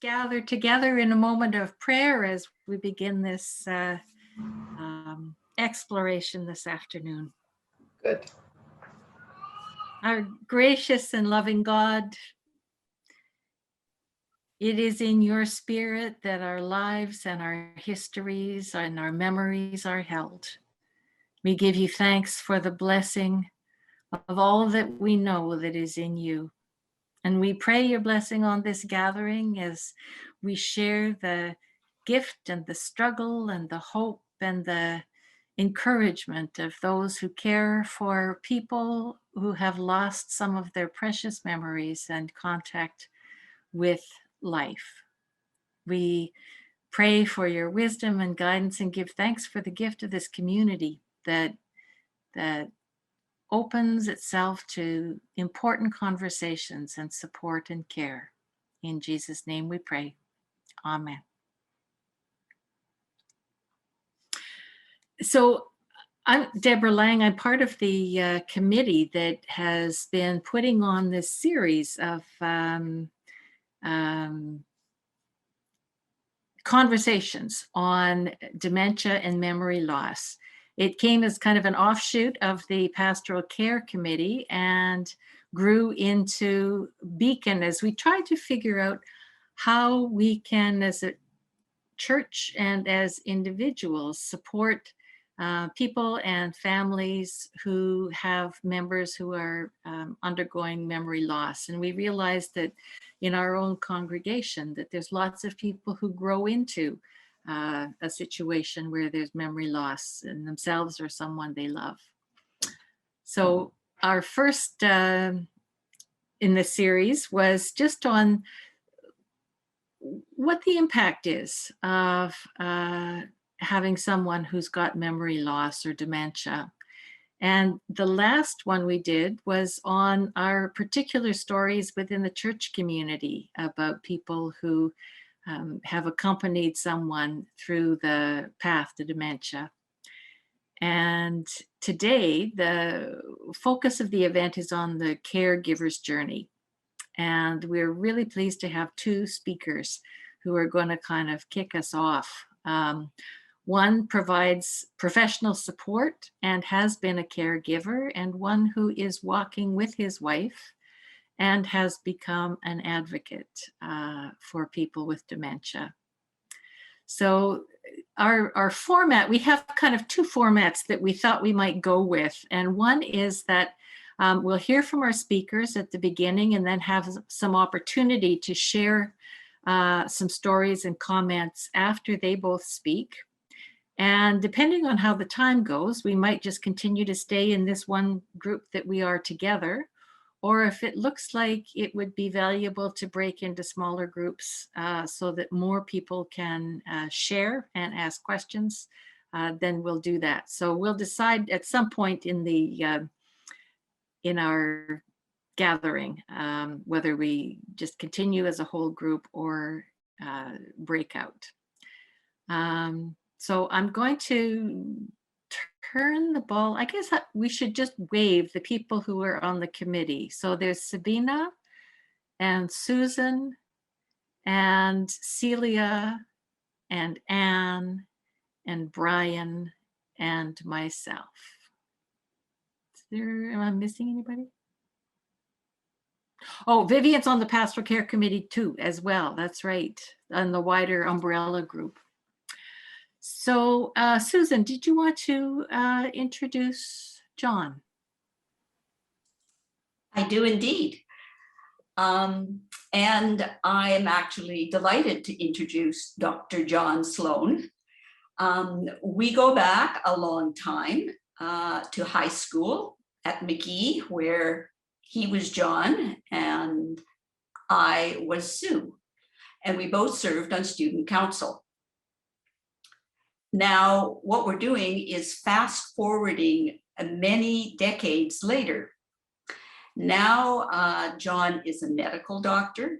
gather together in a moment of prayer as we begin this exploration this afternoon. Good. Our gracious and loving God, it is in your spirit that our lives and our histories and our memories are held. We give you thanks for the blessing of all that we know that is in you. And we pray your blessing on this gathering as we share the gift and the struggle and the hope and the encouragement of those who care for people who have lost some of their precious memories and contact with life. We pray for your wisdom and guidance and give thanks for the gift of this community that opens itself to important conversations and support and care. In Jesus' name we pray. Amen. So I'm Deborah Lang. I'm part of the committee that has been putting on this series of conversations on dementia and memory loss. It came as kind of an offshoot of the Pastoral Care Committee and grew into Beacon as we tried to figure out how we can, as a church and as individuals, support people and families who have members who are undergoing memory loss. And we realized that in our own congregation that there's lots of people who grow into a situation where there's memory loss in themselves or someone they love. So our first in the series was just on what the impact is of having someone who's got memory loss or dementia. And the last one we did was on our particular stories within the church community about people who have accompanied someone through the path to dementia. And today, the focus of the event is on the caregiver's journey. And we're really pleased to have two speakers who are going to kind of kick us off. One provides professional support and has been a caregiver, and one who is walking with his wife and has become an advocate for people with dementia. So our format, we have kind of two formats that we thought we might go with. And one is that we'll hear from our speakers at the beginning and then have some opportunity to share some stories and comments after they both speak. And depending on how the time goes, we might just continue to stay in this one group that we are together. Or if it looks like it would be valuable to break into smaller groups so that more people can share and ask questions, then we'll do that. So we'll decide at some point in the in our gathering whether we just continue as a whole group or break out. So I'm going to turn the ball. I guess we should just wave the people who are on the committee. So there's Sabina and Susan and Celia and Anne and Brian and myself. Am I missing anybody? Oh, Vivian's on the Pastoral Care Committee too, as well. That's right, on the wider umbrella group. So, Susan, did you want to introduce John? I do indeed. And I am actually delighted to introduce Dr. John Sloan. We go back a long time to high school at McGee, where he was John and I was Sue, and we both served on student council. Now, what we're doing is fast forwarding many decades later. Now, John is a medical doctor.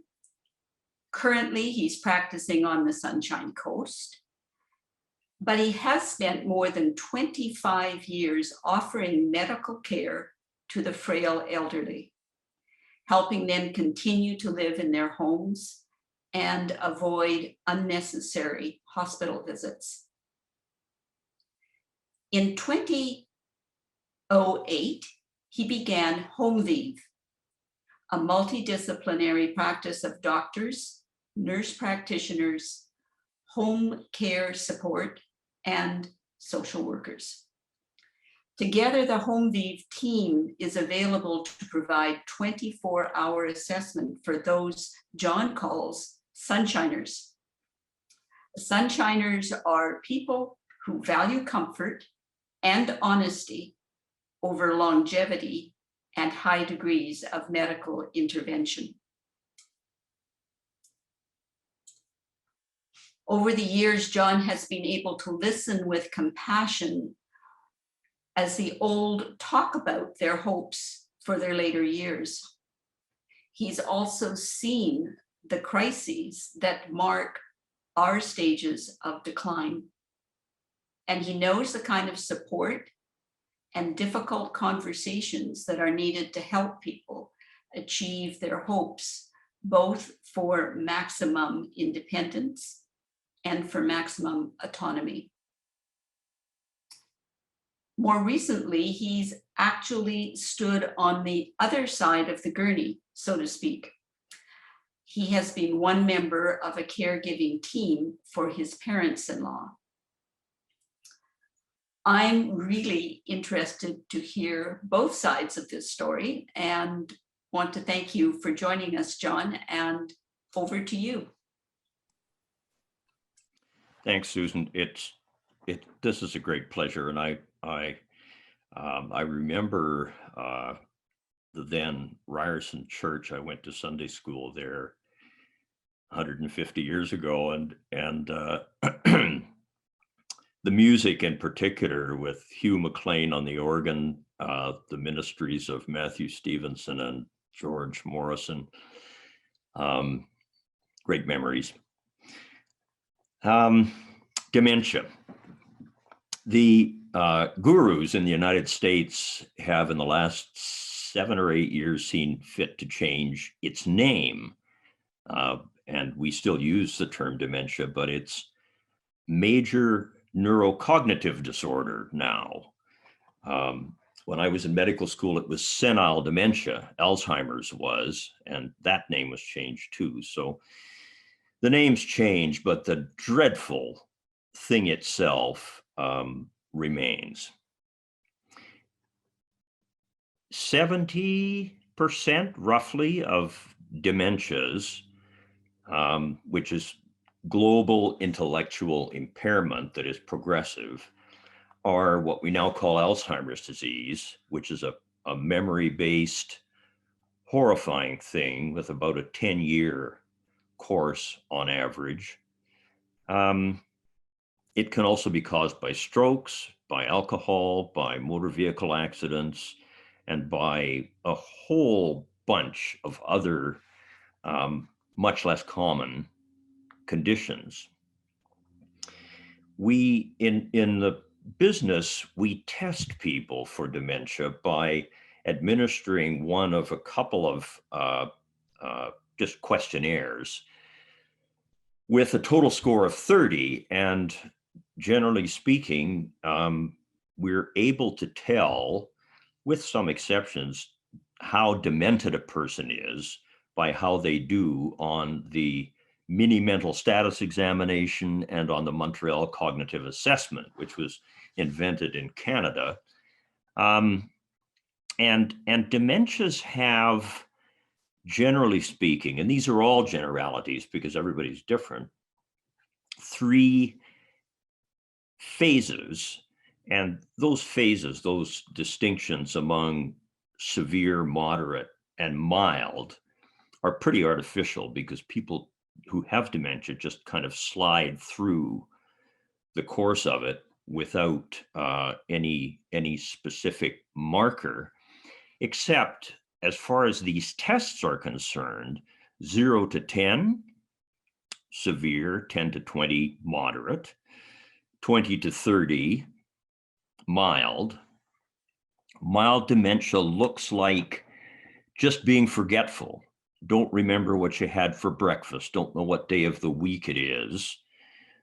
Currently, he's practicing on the Sunshine Coast, but he has spent more than 25 years offering medical care to the frail elderly, helping them continue to live in their homes and avoid unnecessary hospital visits. In 2008, he began HomeVive, a multidisciplinary practice of doctors, nurse practitioners, home care support, and social workers. Together, the HomeVive team is available to provide 24-hour assessment for those John calls sunshiners. Sunshiners are people who value comfort and honesty over longevity and high degrees of medical intervention. Over the years, John has been able to listen with compassion as the old talk about their hopes for their later years. He's also seen the crises that mark our stages of decline. And he knows the kind of support and difficult conversations that are needed to help people achieve their hopes, both for maximum independence and for maximum autonomy. More recently, he's actually stood on the other side of the gurney, so to speak. He has been one member of a caregiving team for his parents-in-law. I'm really interested to hear both sides of this story and want to thank you for joining us, John, and over to you. Thanks, Susan. This is a great pleasure, and I remember the then Ryerson Church. I went to Sunday school there 150 years ago, and the music in particular, with Hugh McLean on the organ, the ministries of Matthew Stevenson and George Morrison, great memories. Dementia. The gurus in the United States have in the last 7 or 8 years seen fit to change its name. And we still use the term dementia, but it's major neurocognitive disorder now. When I was in medical school, it was senile dementia, Alzheimer's was, and that name was changed too. So the names change, but the dreadful thing itself remains. 70% roughly of dementias, which is global intellectual impairment that is progressive, are what we now call Alzheimer's disease, which is a memory-based, horrifying thing with about a 10-year course on average. It can also be caused by strokes, by alcohol, by motor vehicle accidents, and by a whole bunch of other much less common conditions. We, in the business, we test people for dementia by administering one of a couple of just questionnaires with a total score of 30. And generally speaking, we're able to tell, with some exceptions, how demented a person is by how they do on the mini mental status examination and on the Montreal Cognitive Assessment, which was invented in Canada. And dementias have, generally speaking, and these are all generalities because everybody's different, 3 phases. And those phases, those distinctions among severe, moderate, and mild are pretty artificial because people who have dementia just kind of slide through the course of it without any specific marker, except as far as these tests are concerned, 0 to 10, severe, 10 to 20, moderate, 20 to 30, mild. Mild dementia looks like just being forgetful. don't remember what you had for breakfast, don't know what day of the week it is.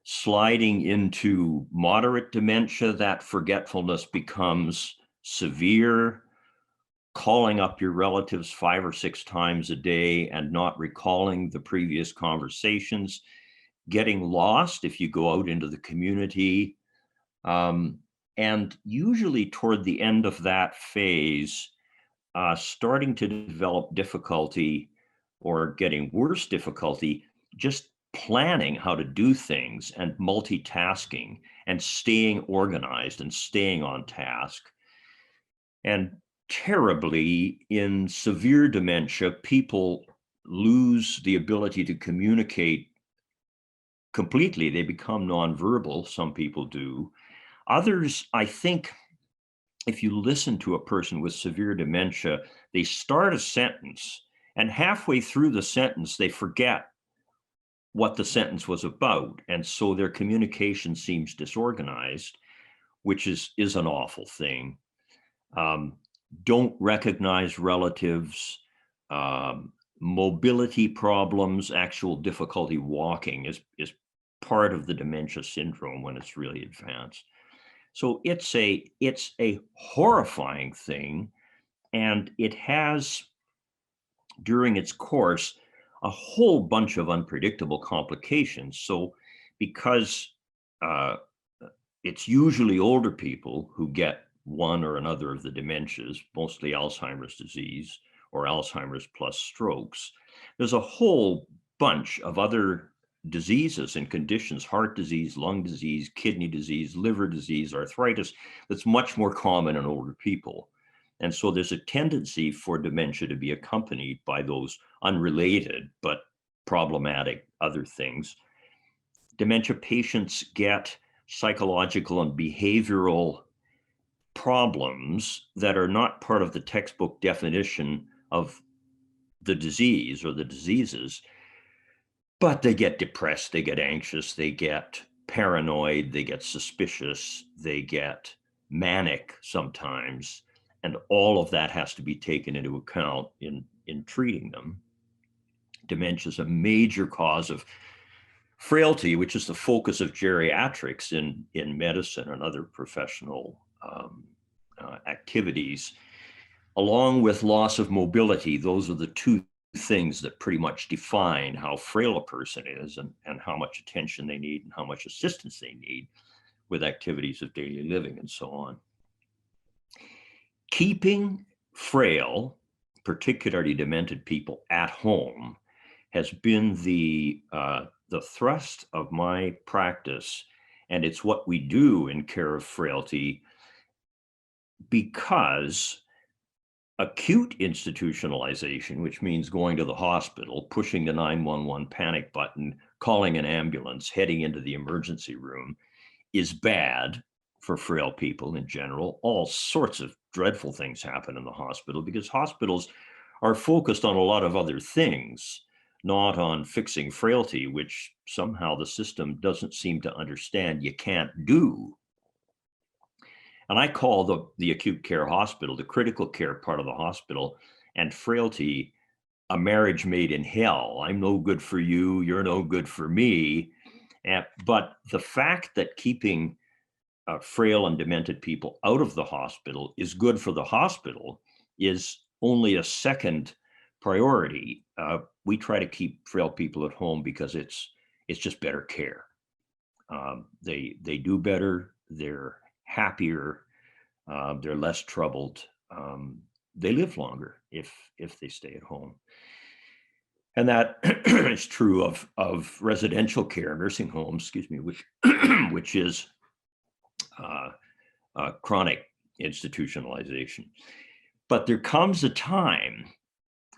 Sliding into moderate dementia, that forgetfulness becomes severe, calling up your relatives 5 or 6 times a day and not recalling the previous conversations, getting lost if you go out into the community. And usually toward the end of that phase, starting to develop difficulty or getting worse difficulty, just planning how to do things and multitasking and staying organized and staying on task. And terribly, in severe dementia, people lose the ability to communicate completely. They become nonverbal. Some people do. Others, I think, if you listen to a person with severe dementia, they start a sentence and halfway through the sentence, they forget what the sentence was about. And so their communication seems disorganized, which is an awful thing. Don't recognize relatives, mobility problems, actual difficulty walking is part of the dementia syndrome when it's really advanced. So it's a horrifying thing, and it has, during its course, a whole bunch of unpredictable complications. So because it's usually older people who get one or another of the dementias, mostly Alzheimer's disease or Alzheimer's plus strokes, there's a whole bunch of other diseases and conditions, heart disease, lung disease, kidney disease, liver disease, arthritis, that's much more common in older people. And so there's a tendency for dementia to be accompanied by those unrelated but problematic other things. Dementia patients get psychological and behavioral problems that are not part of the textbook definition of the disease or the diseases, but they get depressed, they get anxious, they get paranoid, they get suspicious, they get manic sometimes. And all of that has to be taken into account in treating them. Dementia is a major cause of frailty, which is the focus of geriatrics in medicine and other professional activities, along with loss of mobility. Those are the two things that pretty much define how frail a person is and how much attention they need and how much assistance they need with activities of daily living and so on. Keeping frail, particularly demented people, at home has been the thrust of my practice, and it's what we do in care of frailty, because acute institutionalization, which means going to the hospital, pushing the 911 panic button, calling an ambulance, heading into the emergency room, is bad for frail people in general. All sorts of dreadful things happen in the hospital because hospitals are focused on a lot of other things, not on fixing frailty, which somehow the system doesn't seem to understand you can't do. And I call the acute care hospital, the critical care part of the hospital, and frailty a marriage made in hell. I'm no good for you, you're no good for me. But the fact that keeping frail and demented people out of the hospital is good for the hospital is only a second priority. We try to keep frail people at home because it's just better care. They do better, they're happier, they're less troubled, they live longer if they stay at home. And that is true of residential care, nursing homes, excuse me, which is chronic institutionalization. But there comes a time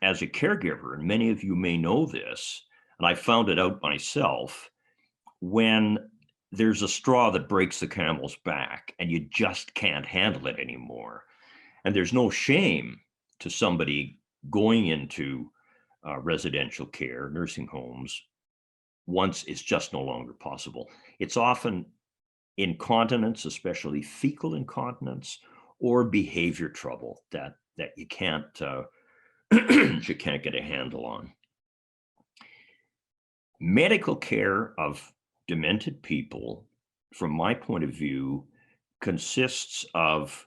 as a caregiver, and many of you may know this, and I found it out myself, when there's a straw that breaks the camel's back and you just can't handle it anymore. And there's no shame to somebody going into residential care, nursing homes, once it's just no longer possible. It's often incontinence, especially fecal incontinence, or behavior trouble that you can't she can't get a handle on. Medical care of demented people, from my point of view, consists of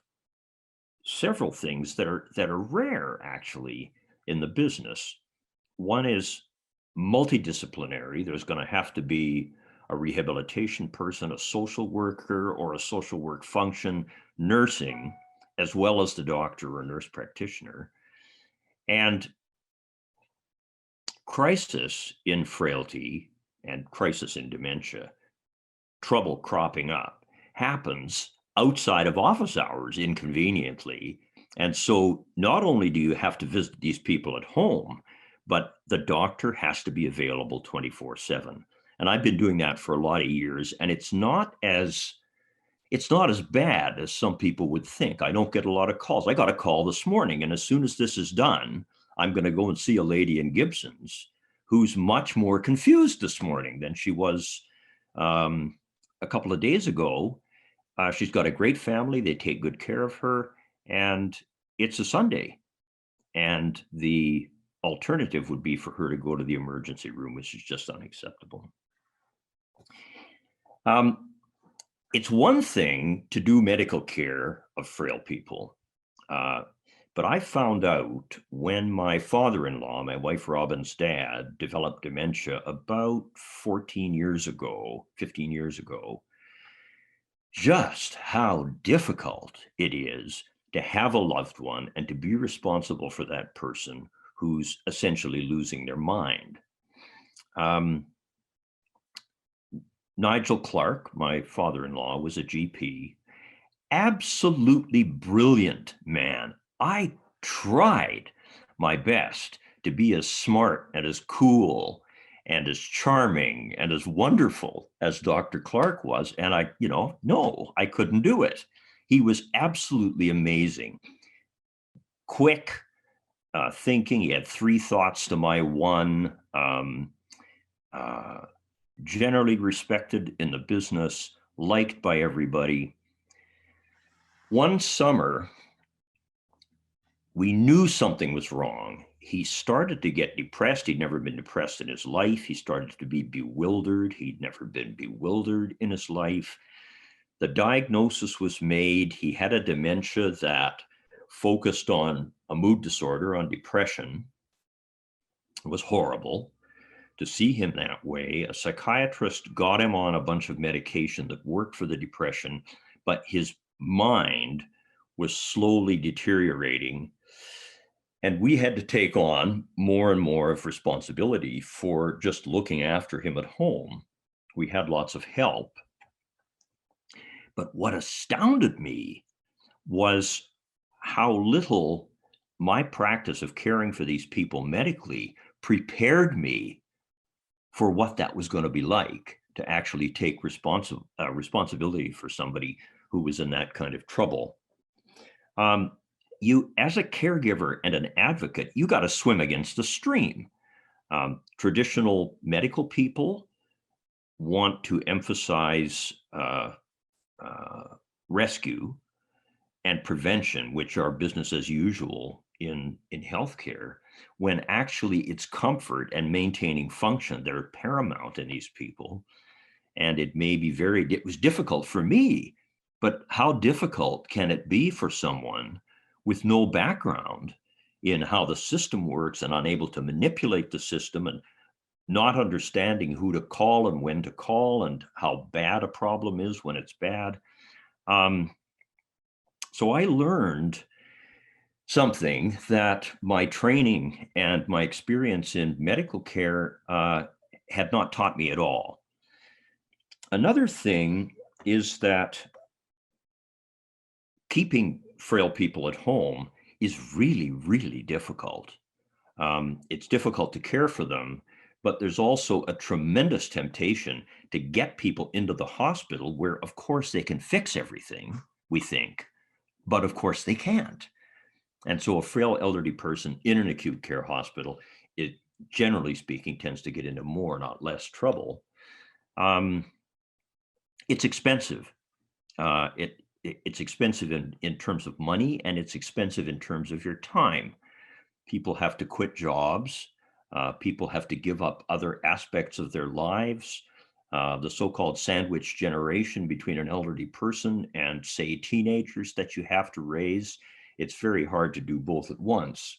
several things that are rare actually in the business. One is multidisciplinary. There's going to have to be a rehabilitation person, a social worker, or a social work function, nursing, as well as the doctor or nurse practitioner. And crisis in frailty and crisis in dementia, trouble cropping up, happens outside of office hours inconveniently. And so not only do you have to visit these people at home, but the doctor has to be available 24/7. And I've been doing that for a lot of years, and it's not as bad as some people would think. I don't get a lot of calls. I got a call this morning, and as soon as this is done, I'm going to go and see a lady in Gibson's who's much more confused this morning than she was a couple of days ago. She's got a great family. They take good care of her, and it's a Sunday. And the alternative would be for her to go to the emergency room, which is just unacceptable. It's one thing to do medical care of frail people, but I found out when my father-in-law, my wife Robin's dad, developed dementia about 15 years ago, just how difficult it is to have a loved one and to be responsible for that person who's essentially losing their mind. Nigel Clark, my father-in-law, was a GP, absolutely brilliant man. I tried my best to be as smart and as cool and as charming and as wonderful as Dr. Clark was. And no, I couldn't do it. He was absolutely amazing. Quick thinking. He had 3 thoughts to my one. Generally respected in the business, liked by everybody. One summer, we knew something was wrong. He started to get depressed. He'd never been depressed in his life. He started to be bewildered. He'd never been bewildered in his life. The diagnosis was made. He had a dementia that focused on a mood disorder, on depression. It was horrible to see him that way. A psychiatrist got him on a bunch of medication that worked for the depression, but his mind was slowly deteriorating. And we had to take on more and more of responsibility for just looking after him at home. We had lots of help. But what astounded me was how little my practice of caring for these people medically prepared me for what that was going to be like, to actually take responsibility for somebody who was in that kind of trouble. You, as a caregiver and an advocate, you got to swim against the stream. Traditional medical people want to emphasize rescue and prevention, which are business as usual in healthcare, when actually it's comfort and maintaining function that are paramount in these people. And it may be it was difficult for me, but how difficult can it be for someone with no background in how the system works and unable to manipulate the system and not understanding who to call and when to call and how bad a problem is when it's bad. So I learned something that my training and my experience in medical care had not taught me at all. Another thing is that keeping frail people at home is really, really difficult. It's difficult to care for them, but there's also a tremendous temptation to get people into the hospital where, of course, they can fix everything, we think, but of course they can't. And so a frail elderly person in an acute care hospital, it generally speaking tends to get into more, not less trouble. It's expensive. It's expensive in terms of money, and it's expensive in terms of your time. People have to quit jobs. People have to give up other aspects of their lives. The so-called sandwich generation between an elderly person and, say, teenagers that you have to raise. It's very hard to do both at once.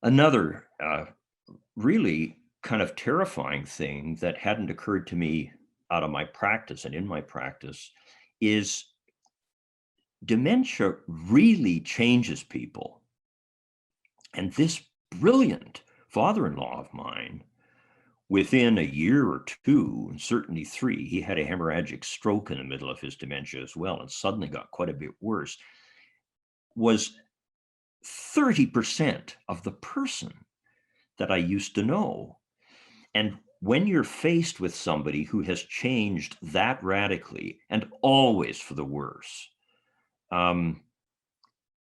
Another really kind of terrifying thing that hadn't occurred to me out of my practice and in my practice is dementia really changes people. And this brilliant father-in-law of mine, within a year or two, and certainly 3, he had a hemorrhagic stroke in the middle of his dementia as well, and suddenly got quite a bit worse, was 30% of the person that I used to know. And when you're faced with somebody who has changed that radically and always for the worse,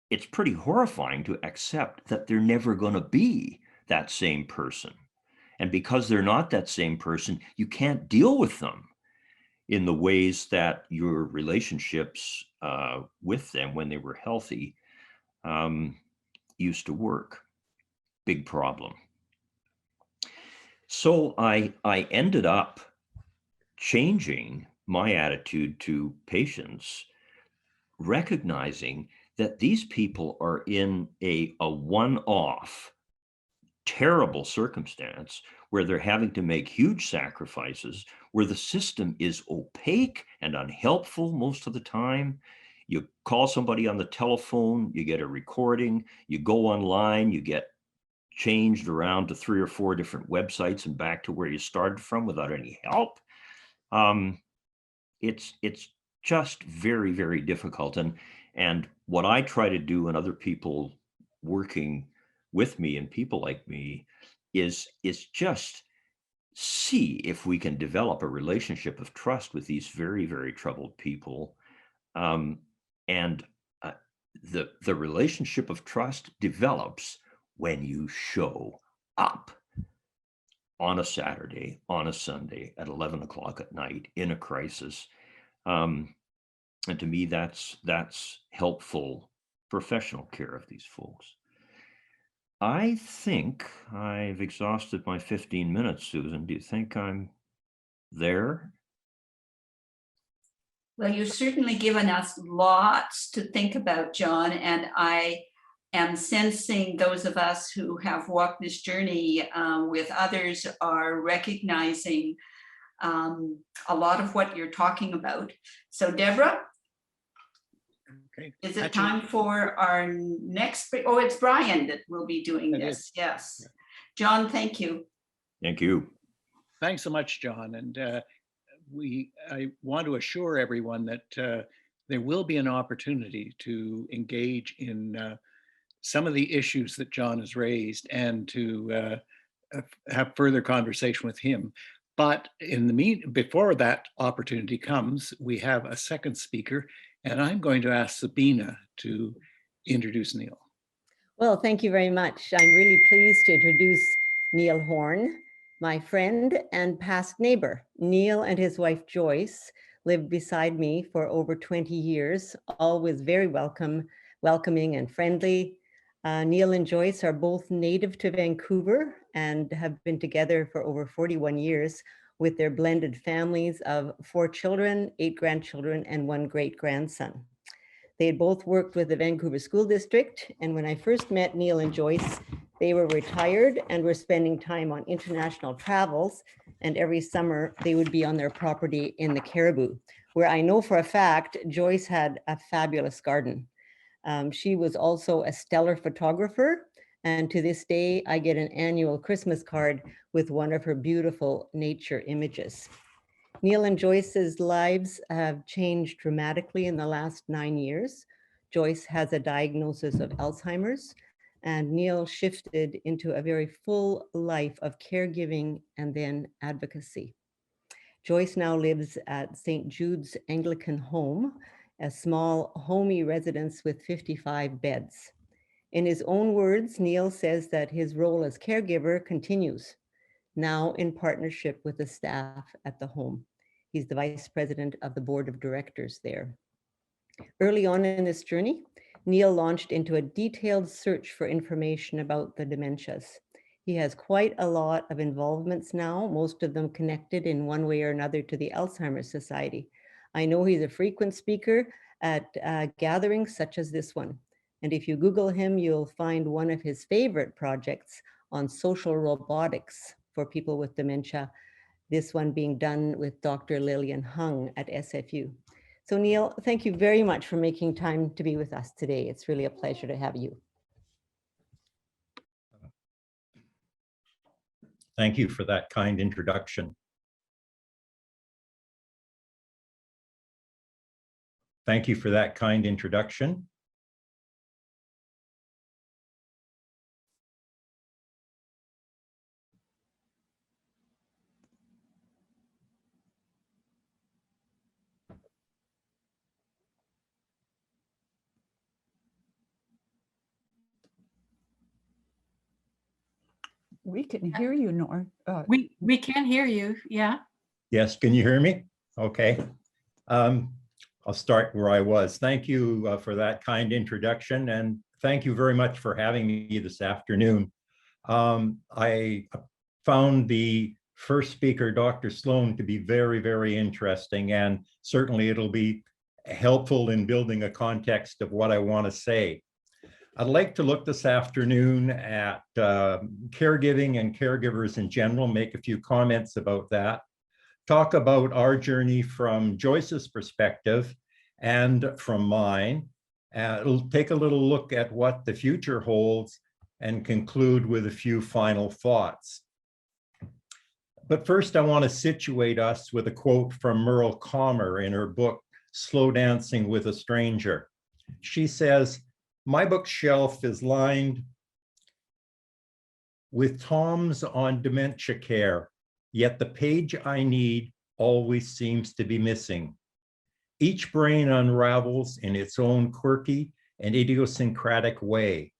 it's pretty horrifying to accept that they're never going to be that same person. And because they're not that same person, you can't deal with them in the ways that your relationships with them when they were healthy used to work. Big problem. So I ended up changing my attitude to patients, recognizing that these people are in a one-off terrible circumstance where they're having to make huge sacrifices, where the system is opaque and unhelpful most of the time. You call somebody on the telephone, you get a recording, you go online, you get changed around to 3 or 4 different websites and back to where you started from without any help. It's just very, very difficult. And what I try to do, and other people working with me and people like me, is just see if we can develop a relationship of trust with these very, very troubled people. And the relationship of trust develops when you show up on a Saturday, on a Sunday at 11 o'clock at night in a crisis. And to me, that's helpful professional care of these folks. I think I've exhausted my 15 minutes, Susan. Do you think I'm there? Well, you've certainly given us lots to think about, John, and I am sensing those of us who have walked this journey with others are recognizing a lot of what you're talking about. So, Deborah, okay. Is it time for our next? Oh, it's Brian that will be doing this. Yes. Yeah. John, thank you. Thank you. Thanks so much, John. And I want to assure everyone that there will be an opportunity to engage in some of the issues that John has raised and to have further conversation with him. But before that opportunity comes, we have a second speaker, and I'm going to ask Sabina to introduce Neil. Well, thank you very much. I'm really pleased to introduce Neil Horne, my friend and past neighbor. Neil and his wife Joyce lived beside me for over 20 years, always very welcoming and friendly. Neil and Joyce are both native to Vancouver and have been together for over 41 years with their blended families of 4 children, 8 grandchildren, and 1 great-grandson. They had both worked with the Vancouver School District, and when I first met Neil and Joyce, they were retired and were spending time on international travels, and every summer they would be on their property in the Caribou, where I know for a fact Joyce had a fabulous garden. She was also a stellar photographer, and to this day, I get an annual Christmas card with one of her beautiful nature images. Neil and Joyce's lives have changed dramatically in the last 9 years. Joyce has a diagnosis of Alzheimer's, and Neil shifted into a very full life of caregiving and then advocacy. Joyce now lives at St. Jude's Anglican Home, a small homey residence with 55 beds. In his own words, Neil says that his role as caregiver continues, now in partnership with the staff at the home. He's the vice president of the board of directors there. Early on in this journey, Neil launched into a detailed search for information about the dementias. He has quite a lot of involvements now, most of them connected in one way or another to the Alzheimer's Society. I know he's a frequent speaker at gatherings such as this one. And if you Google him, you'll find one of his favorite projects on social robotics for people with dementia, this one being done with Dr. Lillian Hung at SFU. So Neil, thank you very much for making time to be with us today. It's really a pleasure to have you. Thank you for that kind introduction. Thank you for that kind introduction. We can hear you, Norm. We can hear you, yeah. Yes, can you hear me? Okay. I'll start where I was. Thank you for that kind introduction, and thank you very much for having me this afternoon. I found the first speaker, Dr. Sloan, to be very, very interesting, and certainly it'll be helpful in building a context of what I want to say. I'd like to look this afternoon at caregiving and caregivers in general, make a few comments about that, talk about our journey from Joyce's perspective and from mine. It'll take a little look at what the future holds and conclude with a few final thoughts. But first, I want to situate us with a quote from Merle Calmer in her book, Slow Dancing with a Stranger. She says, "My bookshelf is lined with tomes on dementia care, yet the page I need always seems to be missing. Each brain unravels in its own quirky and idiosyncratic way.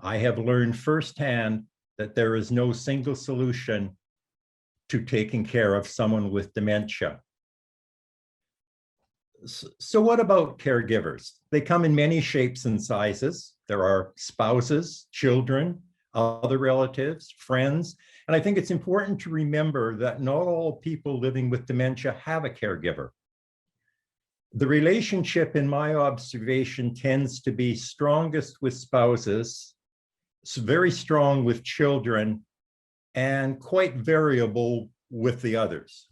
I have learned firsthand that there is no single solution to taking care of someone with dementia." So what about caregivers? They come in many shapes and sizes. There are spouses, children, other relatives, friends. And I think it's important to remember that not all people living with dementia have a caregiver. The relationship, in my observation, tends to be strongest with spouses, it's very strong with children, and quite variable with the others.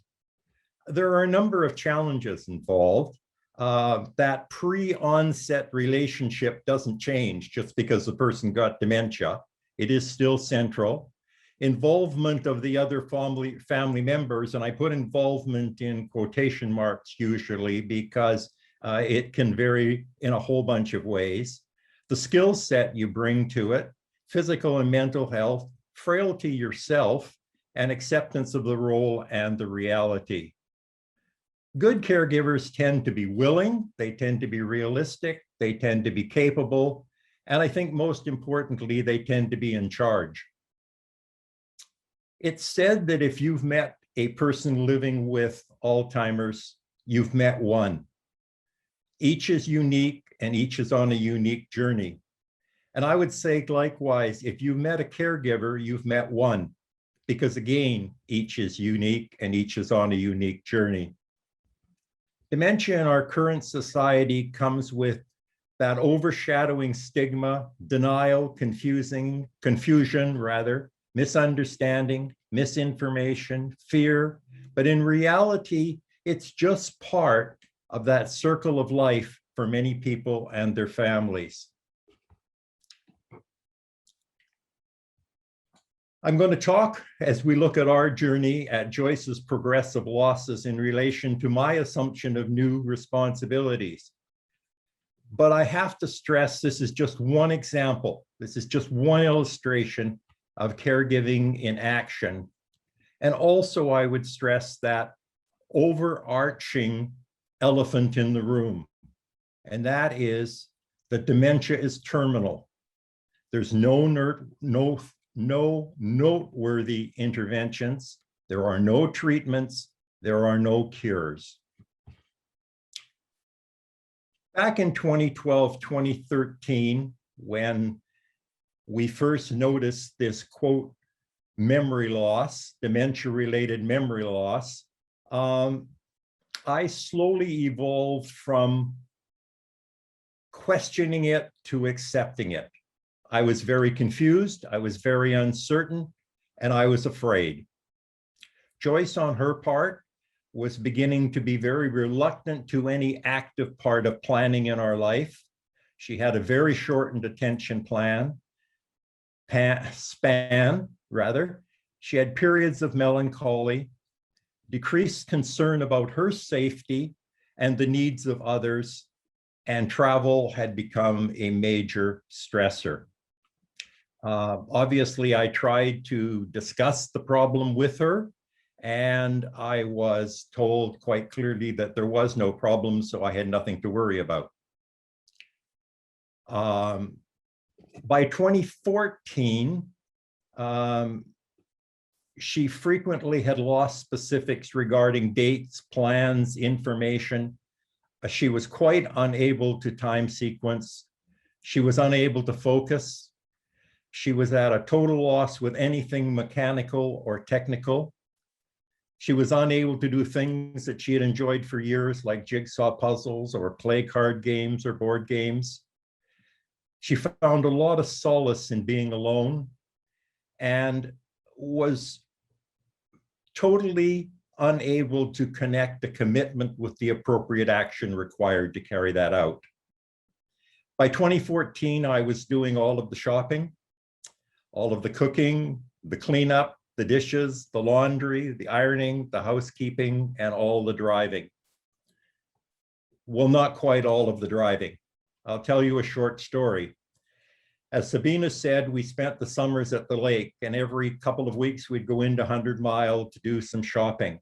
There are a number of challenges involved. That pre-onset relationship doesn't change just because the person got dementia. It is still central. Involvement of the other family members, and I put involvement in quotation marks usually because it can vary in a whole bunch of ways. The skill set you bring to it, physical and mental health, frailty yourself, and acceptance of the role and the reality. Good caregivers tend to be willing, they tend to be realistic, they tend to be capable, and I think most importantly, they tend to be in charge. It's said that if you've met a person living with Alzheimer's, you've met one. Each is unique and each is on a unique journey. And I would say likewise, if you've met a caregiver, you've met one, because again, each is unique and each is on a unique journey. Dementia in our current society comes with that overshadowing stigma, denial, confusion, misunderstanding, misinformation, fear. But in reality, it's just part of that circle of life for many people and their families. I'm going to talk as we look at our journey at Joyce's progressive losses in relation to my assumption of new responsibilities. But I have to stress this is just one example. This is just one illustration of caregiving in action. And also I would stress that overarching elephant in the room, and that is that dementia is terminal. There's no noteworthy interventions. There are no treatments. There are no cures. Back in 2012, 2013, when we first noticed this quote, memory loss, dementia-related memory loss, I slowly evolved from questioning it to accepting it. I was very confused, I was very uncertain, and I was afraid. Joyce, on her part, was beginning to be very reluctant to any active part of planning in our life. She had a very shortened attention span. She had periods of melancholy, decreased concern about her safety and the needs of others, and travel had become a major stressor. Obviously, I tried to discuss the problem with her, and I was told quite clearly that there was no problem, so I had nothing to worry about. By 2014, she frequently had lost specifics regarding dates, plans, information. She was quite unable to time sequence. She was unable to focus. She was at a total loss with anything mechanical or technical. She was unable to do things that she had enjoyed for years, like jigsaw puzzles or play card games or board games. She found a lot of solace in being alone and was totally unable to connect the commitment with the appropriate action required to carry that out. By 2014, I was doing all of the shopping, all of the cooking, the cleanup, the dishes, the laundry, the ironing, the housekeeping, and all the driving. Well, not quite all of the driving. I'll tell you a short story. As Sabina said, we spent the summers at the lake, and every couple of weeks we'd go into 100 Mile to do some shopping.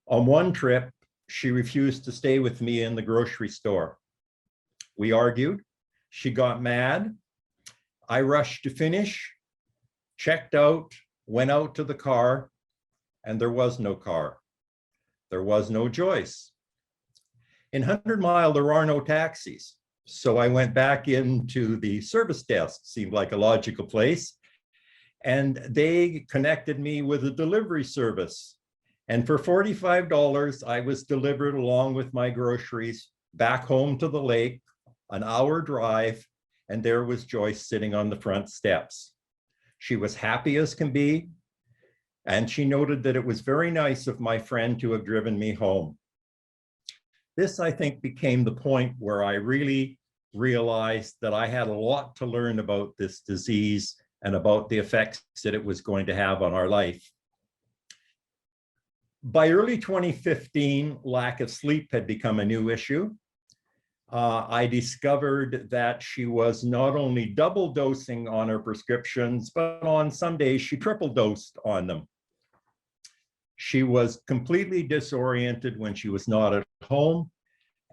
On one trip, she refused to stay with me in the grocery store. We argued. She got mad. I rushed to finish, checked out, went out to the car, and there was no car. There was no Joyce. In 100 Mile, there are no taxis. So I went back into the service desk, seemed like a logical place, and they connected me with a delivery service. And for $45, I was delivered along with my groceries back home to the lake, an hour drive, and there was Joyce sitting on the front steps. She was happy as can be, and she noted that it was very nice of my friend to have driven me home. This, I think, became the point where I really realized that I had a lot to learn about this disease and about the effects that it was going to have on our life. By early 2015, lack of sleep had become a new issue. I discovered that she was not only double dosing on her prescriptions, but on some days she triple dosed on them. She was completely disoriented when she was not at home,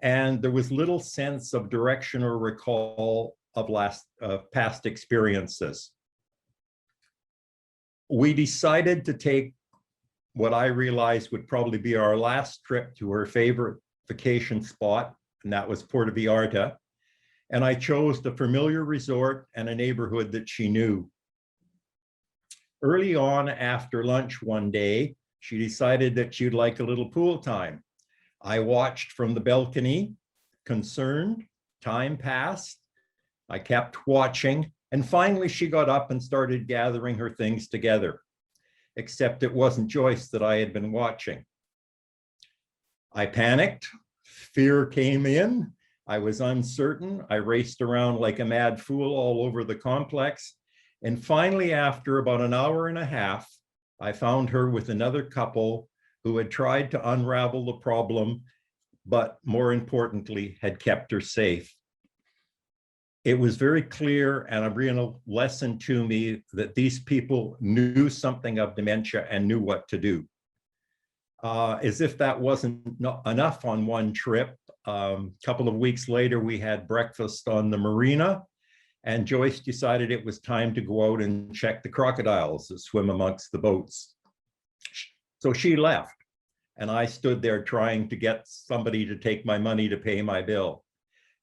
and there was little sense of direction or recall of past experiences. We decided to take what I realized would probably be our last trip to her favorite vacation spot, and that was Puerto Vallarta. And I chose the familiar resort and a neighborhood that she knew. Early on after lunch one day, she decided that she'd like a little pool time. I watched from the balcony, concerned. Time passed. I kept watching, and finally she got up and started gathering her things together, except it wasn't Joyce that I had been watching. I panicked. Fear came in. I was uncertain. I raced around like a mad fool all over the complex. And finally, after about an hour and a half, I found her with another couple who had tried to unravel the problem, but more importantly, had kept her safe. It was very clear and a real lesson to me that these people knew something of dementia and knew what to do. As if that wasn't enough on one trip, a couple of weeks later, we had breakfast on the marina, and Joyce decided it was time to go out and check the crocodiles that swim amongst the boats. So she left, and I stood there trying to get somebody to take my money to pay my bill.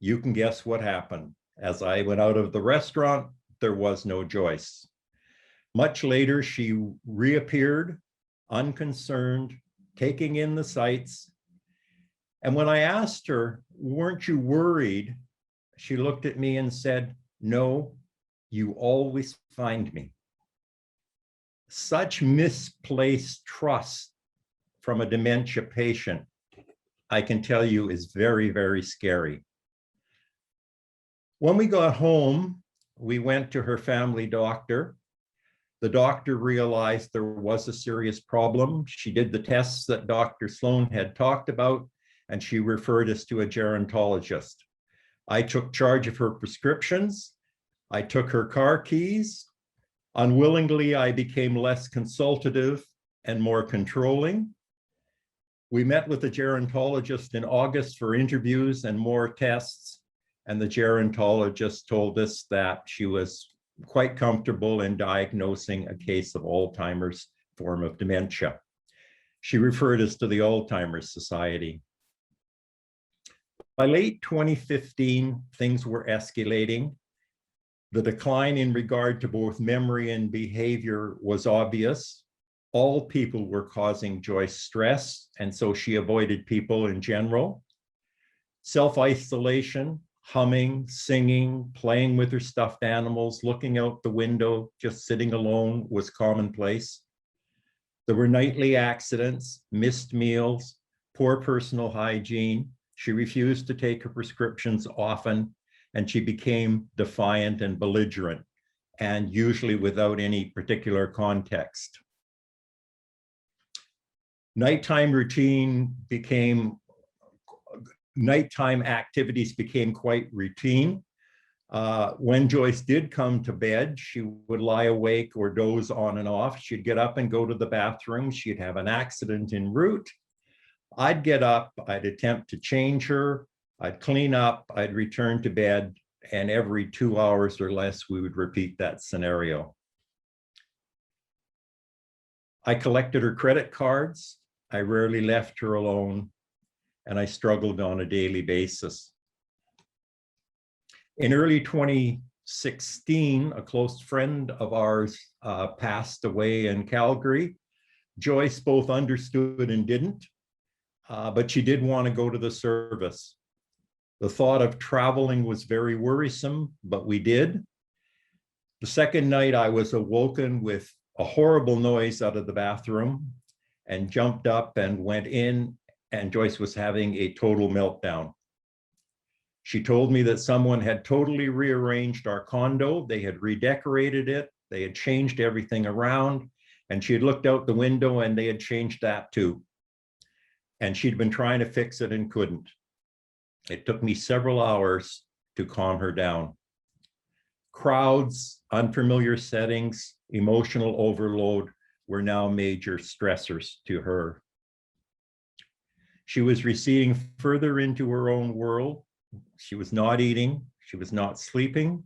You can guess what happened. As I went out of the restaurant, there was no Joyce. Much later, she reappeared, unconcerned, taking in the sights. And when I asked her, weren't you worried? She looked at me and said, no, you always find me. Such misplaced trust from a dementia patient, I can tell you, is very, very scary. When we got home, we went to her family doctor. The doctor realized there was a serious problem. She did the tests that Dr. Sloan had talked about, and she referred us to a gerontologist. I took charge of her prescriptions. I took her car keys. Unwillingly, I became less consultative and more controlling. We met with the gerontologist in August for interviews and more tests, and the gerontologist told us that she was quite comfortable in diagnosing a case of Alzheimer's form of dementia. She referred us to the Alzheimer's Society. By late 2015, things were escalating. The decline in regard to both memory and behavior was obvious. All people were causing Joyce stress, and so she avoided people in general. Self-isolation, humming, singing, playing with her stuffed animals, looking out the window, just sitting alone was commonplace. There were nightly accidents, missed meals, poor personal hygiene. She refused to take her prescriptions often, and she became defiant and belligerent, and usually without any particular context. Nighttime activities became quite routine. When Joyce did come to bed, she would lie awake or doze on and off. She'd get up and go to the bathroom. She'd have an accident en route. I'd get up, I'd attempt to change her, I'd clean up, I'd return to bed, and every 2 hours or less, we would repeat that scenario. I collected her credit cards. I rarely left her alone, and I struggled on a daily basis. In early 2016, a close friend of ours passed away in Calgary. Joyce both understood and didn't, but she did want to go to the service. The thought of traveling was very worrisome, but we did. The second night, I was awoken with a horrible noise out of the bathroom and jumped up and went in, and Joyce was having a total meltdown. She told me that someone had totally rearranged our condo. They had redecorated it. They had changed everything around, and she had looked out the window and they had changed that too. And she'd been trying to fix it and couldn't. It took me several hours to calm her down. Crowds, unfamiliar settings, emotional overload were now major stressors to her. She was receding further into her own world. She was not eating. She was not sleeping.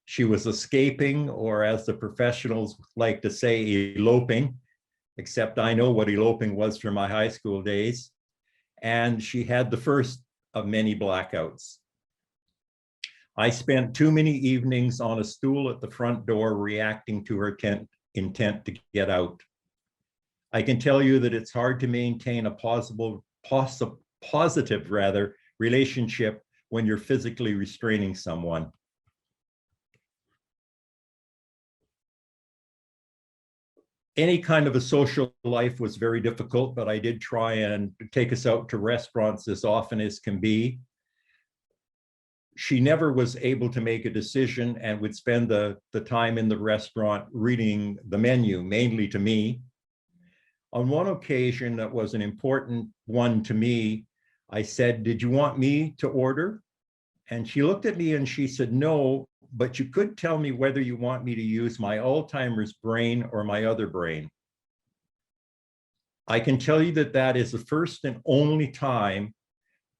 She was escaping, or as the professionals like to say, eloping, except I know what eloping was from my high school days. And she had the first of many blackouts. I spent too many evenings on a stool at the front door reacting to her intent to get out. I can tell you that it's hard to maintain a positive relationship when you're physically restraining someone. Any kind of a social life was very difficult, but I did try and take us out to restaurants as often as can be. She never was able to make a decision and would spend the time in the restaurant reading the menu, mainly to me. On one occasion that was an important one to me, I said, "Did you want me to order?" And she looked at me and she said, "No, but you could tell me whether you want me to use my Alzheimer's brain or my other brain." I can tell you that that is the first and only time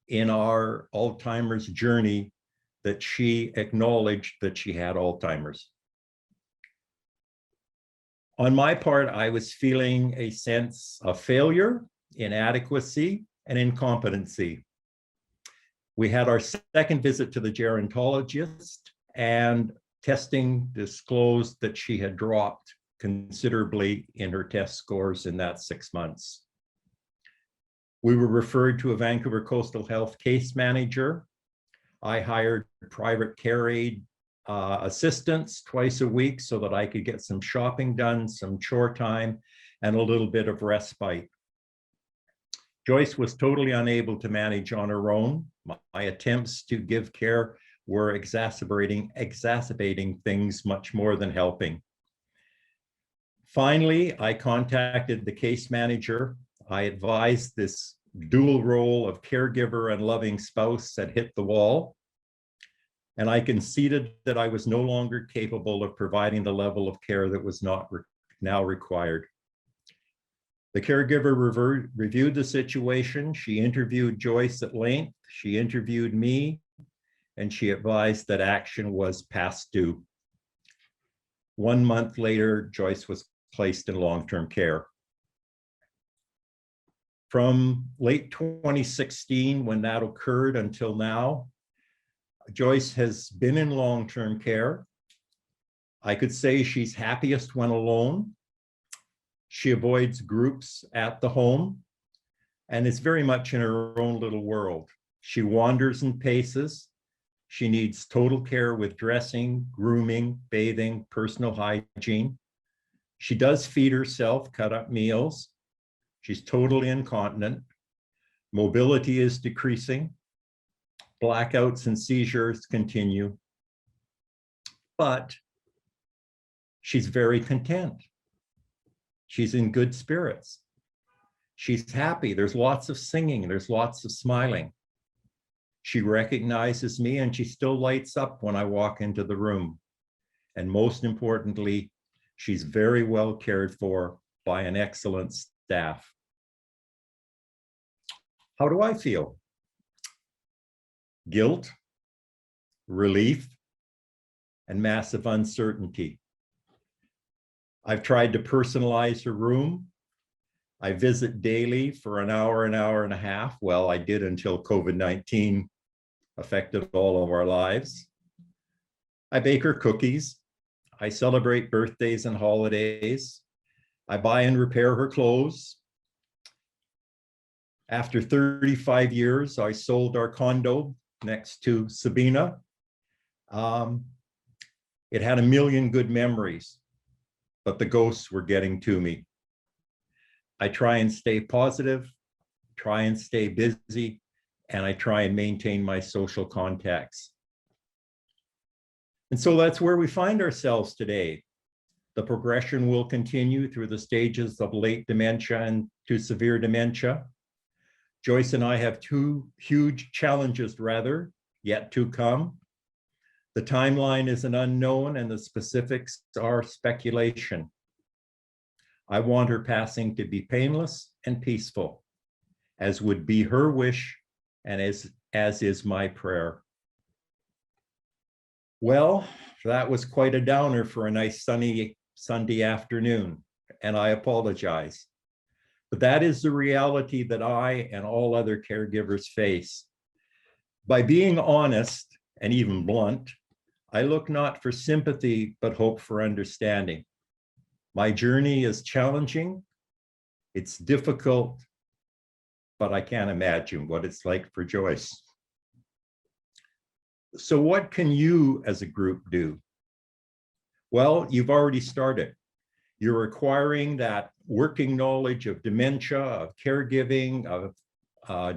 in our Alzheimer's journey that she acknowledged that she had Alzheimer's. On my part, I was feeling a sense of failure, inadequacy, and incompetency. We had our second visit to the gerontologist, and testing disclosed that she had dropped considerably in her test scores in that 6 months. We were referred to a Vancouver Coastal Health case manager. I hired private care aid assistants twice a week so that I could get some shopping done, some chore time, and a little bit of respite. Joyce was totally unable to manage on her own. My attempts to give care were exacerbating things much more than helping. Finally, I contacted the case manager. I advised this dual role of caregiver and loving spouse had hit the wall. And I conceded that I was no longer capable of providing the level of care that was now required. The caregiver reviewed the situation. She interviewed Joyce at length. She interviewed me, and she advised that action was past due. 1 month later, Joyce was placed in long-term care. From late 2016, when that occurred, until now, Joyce has been in long-term care. I could say she's happiest when alone. She avoids groups at the home and is very much in her own little world. She wanders and paces. She needs total care with dressing, grooming, bathing, personal hygiene. She does feed herself, cut up meals. She's totally incontinent. Mobility is decreasing. Blackouts and seizures continue. But she's very content. She's in good spirits. She's happy. There's lots of singing. There's lots of smiling. She recognizes me and she still lights up when I walk into the room. And most importantly, she's very well cared for by an excellent staff. How do I feel? Guilt, relief, and massive uncertainty. I've tried to personalize her room. I visit daily for an hour and a half. Well, I did until COVID-19 affected all of our lives. I bake her cookies. I celebrate birthdays and holidays. I buy and repair her clothes. After 35 years, I sold our condo next to Sabina. It had a million good memories, but the ghosts were getting to me. I try and stay positive, try and stay busy, and I try and maintain my social contacts. And so that's where we find ourselves today. The progression will continue through the stages of late dementia and to severe dementia. Joyce and I have two huge challenges, yet to come. The timeline is an unknown and the specifics are speculation. I want her passing to be painless and peaceful, as would be her wish and as is my prayer. Well, that was quite a downer for a nice sunny Sunday afternoon, and I apologize. But that is the reality that I and all other caregivers face. By being honest and even blunt, I look not for sympathy, but hope for understanding. My journey is challenging, it's difficult, but I can't imagine what it's like for Joyce. So what can you as a group do? Well, you've already started. You're acquiring that working knowledge of dementia, of caregiving, of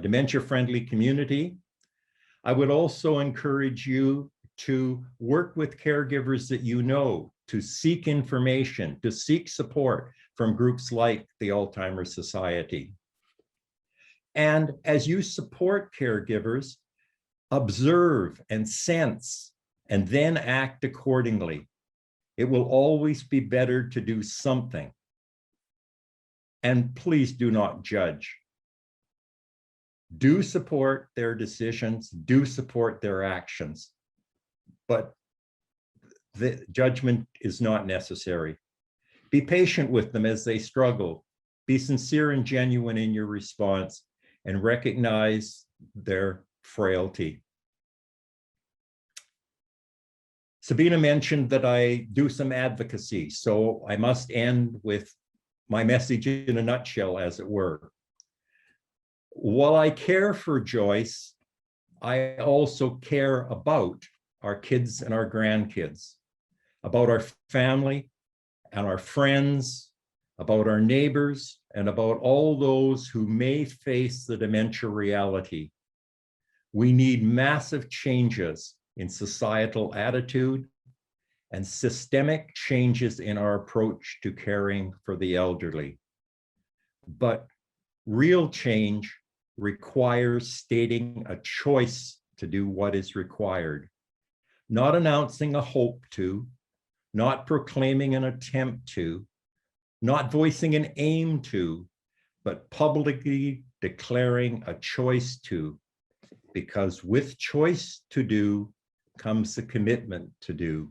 dementia-friendly community. I would also encourage you to work with caregivers that you know, to seek information, to seek support from groups like the Alzheimer's Society. And as you support caregivers, observe and sense, and then act accordingly. It will always be better to do something. And please do not judge. Do support their decisions, do support their actions, but the judgment is not necessary. Be patient with them as they struggle. Be sincere and genuine in your response and recognize their frailty. Sabina mentioned that I do some advocacy, so I must end with my message in a nutshell, as it were. While I care for Joyce, I also care about our kids and our grandkids, about our family and our friends, about our neighbors, and about all those who may face the dementia reality. We need massive changes in societal attitude and systemic changes in our approach to caring for the elderly. But real change requires stating a choice to do what is required, not announcing a hope to, not proclaiming an attempt to, not voicing an aim to, but publicly declaring a choice to, because with choice to do comes the commitment to do.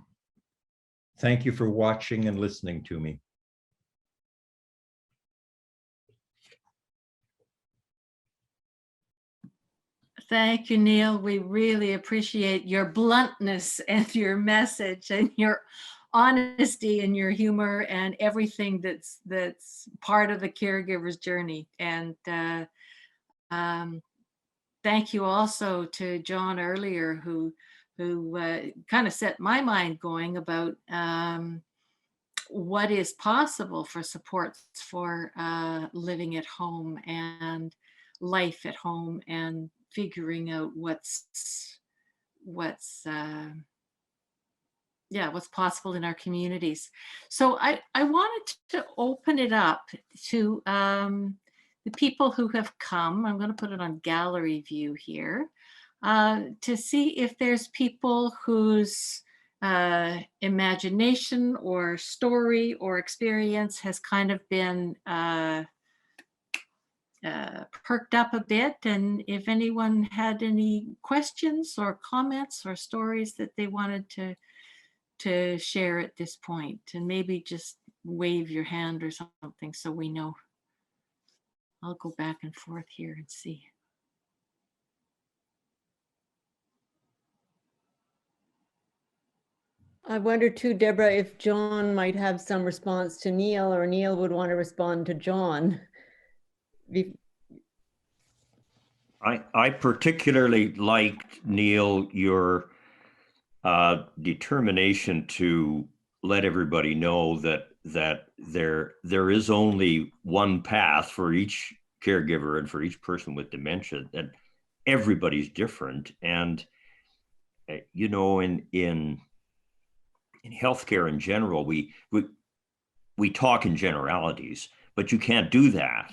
Thank you for watching and listening to me. Thank you, Neil. We really appreciate your bluntness and your message and your honesty and your humor and everything that's part of the caregiver's journey. And thank you also to John earlier, who kind of set my mind going about what is possible for supports for living at home and life at home and figuring out what's possible in our communities. So I wanted to open it up to the people who have come. I'm going to put it on gallery view here to see if there's people whose imagination or story or experience has kind of been perked up a bit, and if anyone had any questions or comments or stories that they wanted to share at this point, and maybe just wave your hand or something so we know. I'll go back and forth here and see. I wonder too, Deborah, if John might have some response to Neil, or Neil would want to respond to John. I particularly liked, Neil, your determination to let everybody know that there is only one path for each caregiver and for each person with dementia, that everybody's different. And you know, in healthcare in general, we talk in generalities, but you can't do that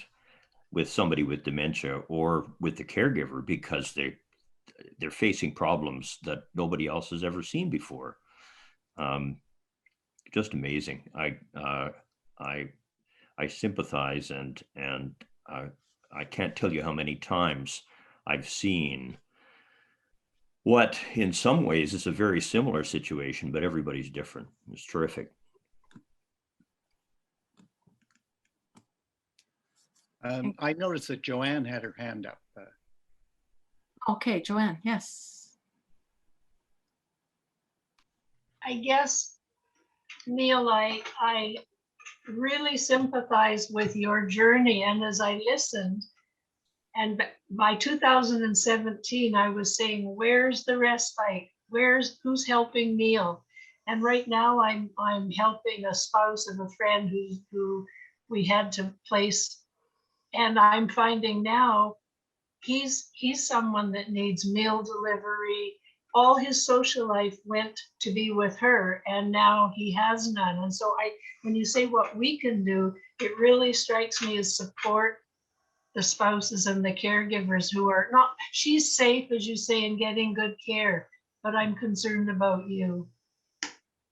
with somebody with dementia or with the caregiver, because they're facing problems that nobody else has ever seen before. Just amazing. I sympathize, and I can't tell you how many times I've seen what in some ways is a very similar situation, but everybody's different. It's terrific. I noticed that Joanne had her hand up. Okay, Joanne, yes. I guess, Neil, I really sympathize with your journey. And as I listened, and by 2017, I was saying, where's the respite? Who's helping Neil? And right now I'm helping a spouse of a friend who we had to place. And I'm finding now he's someone that needs meal delivery. All his social life went to be with her, and now he has none. And so when you say what we can do, it really strikes me as support the spouses and the caregivers who are not, she's safe, as you say, and getting good care, but I'm concerned about you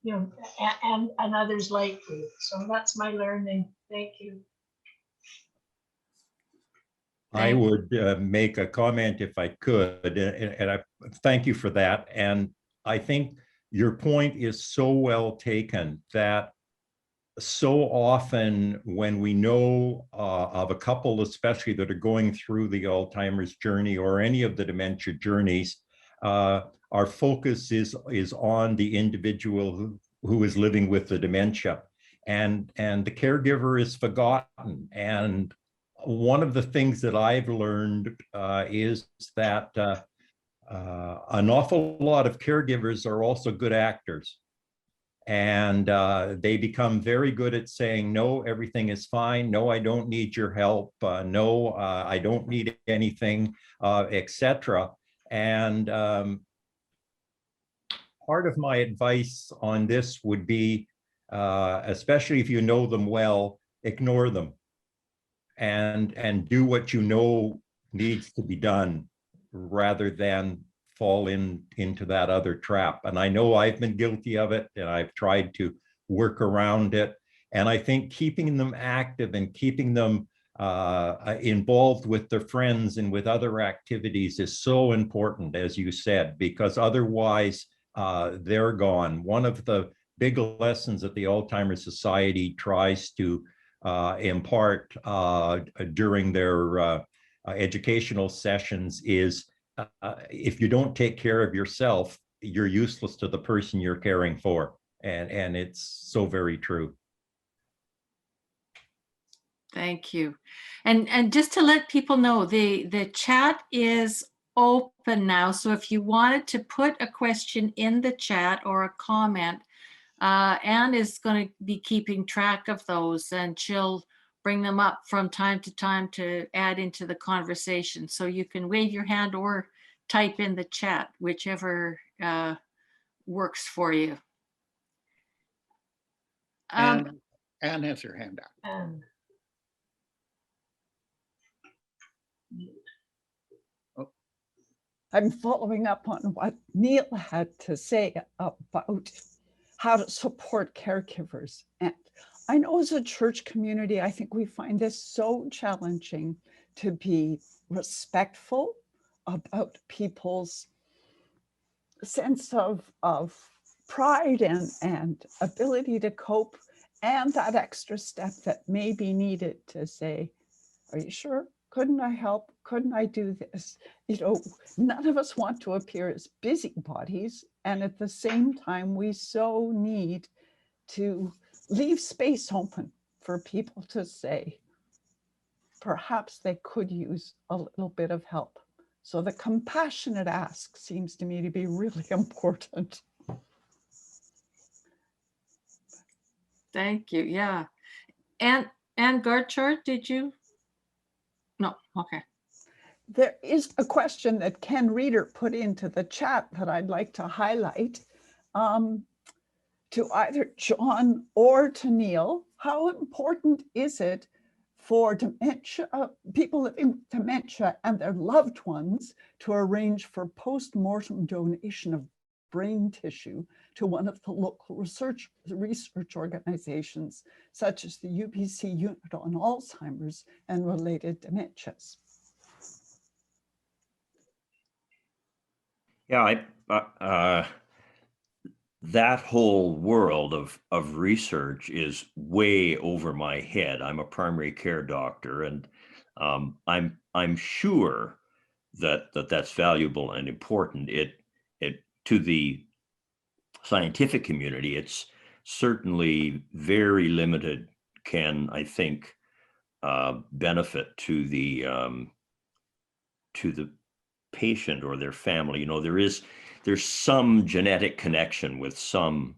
know, and others like you. So that's my learning. Thank you. I would make a comment if I could, and I thank you for that. And I think your point is so well taken that so often when we know of a couple, especially that are going through the Alzheimer's journey or any of the dementia journeys, our focus is on the individual who is living with the dementia, and the caregiver is forgotten. And one of the things that I've learned is that an awful lot of caregivers are also good actors. And they become very good at saying, no, everything is fine. No, I don't need your help. No, I don't need anything, etc. And part of my advice on this would be, especially if you know them well, ignore them and do what you know needs to be done rather than fall into that other trap. And I know I've been guilty of it, and I've tried to work around it. And I think keeping them active and keeping them involved with their friends and with other activities is so important, as you said, because otherwise they're gone. One of the big lessons that the Alzheimer's Society tries to impart during their educational sessions is if you don't take care of yourself, you're useless to the person you're caring for. And it's so very true. Thank you. And just to let people know, the chat is open now. So if you wanted to put a question in the chat or a comment, Anne is going to be keeping track of those, and she'll bring them up from time to time to add into the conversation. So you can wave your hand or type in the chat, whichever works for you. Anne has her hand up. I'm following up on what Neil had to say about how to support caregivers. And I know as a church community, I think we find this so challenging to be respectful about people's sense of pride and ability to cope, and that extra step that may be needed to say, are you sure? Couldn't I help? Couldn't I do this? You know, none of us want to appear as busybodies. And at the same time, we so need to leave space open for people to say, perhaps they could use a little bit of help. So the compassionate ask seems to me to be really important. Thank you. Yeah. And Garchard, did you? No. Okay. There is a question that Ken Reeder put into the chat that I'd like to highlight to either John or to Neil. How important is it for dementia, people living with dementia and their loved ones to arrange for post-mortem donation of brain tissue to one of the local research organizations, such as the UBC Unit on Alzheimer's and related dementias? Yeah, that whole world of research is way over my head. I'm a primary care doctor, and I'm sure that's valuable and important. It to the scientific community, it's certainly very limited. Can, I think, benefit to the patient or their family. You know, there's some genetic connection with some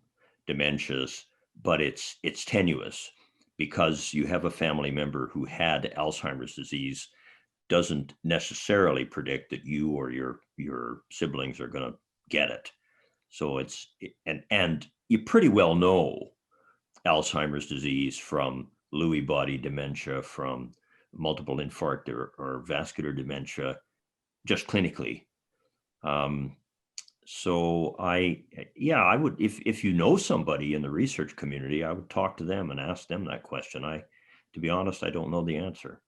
dementias, but it's tenuous, because you have a family member who had Alzheimer's disease doesn't necessarily predict that you or your siblings are going to get it. So and you pretty well know Alzheimer's disease from Lewy body dementia, from multiple infarct or vascular dementia, just clinically. So I would, if you know somebody in the research community, I would talk to them and ask them that question. To be honest, I don't know the answer.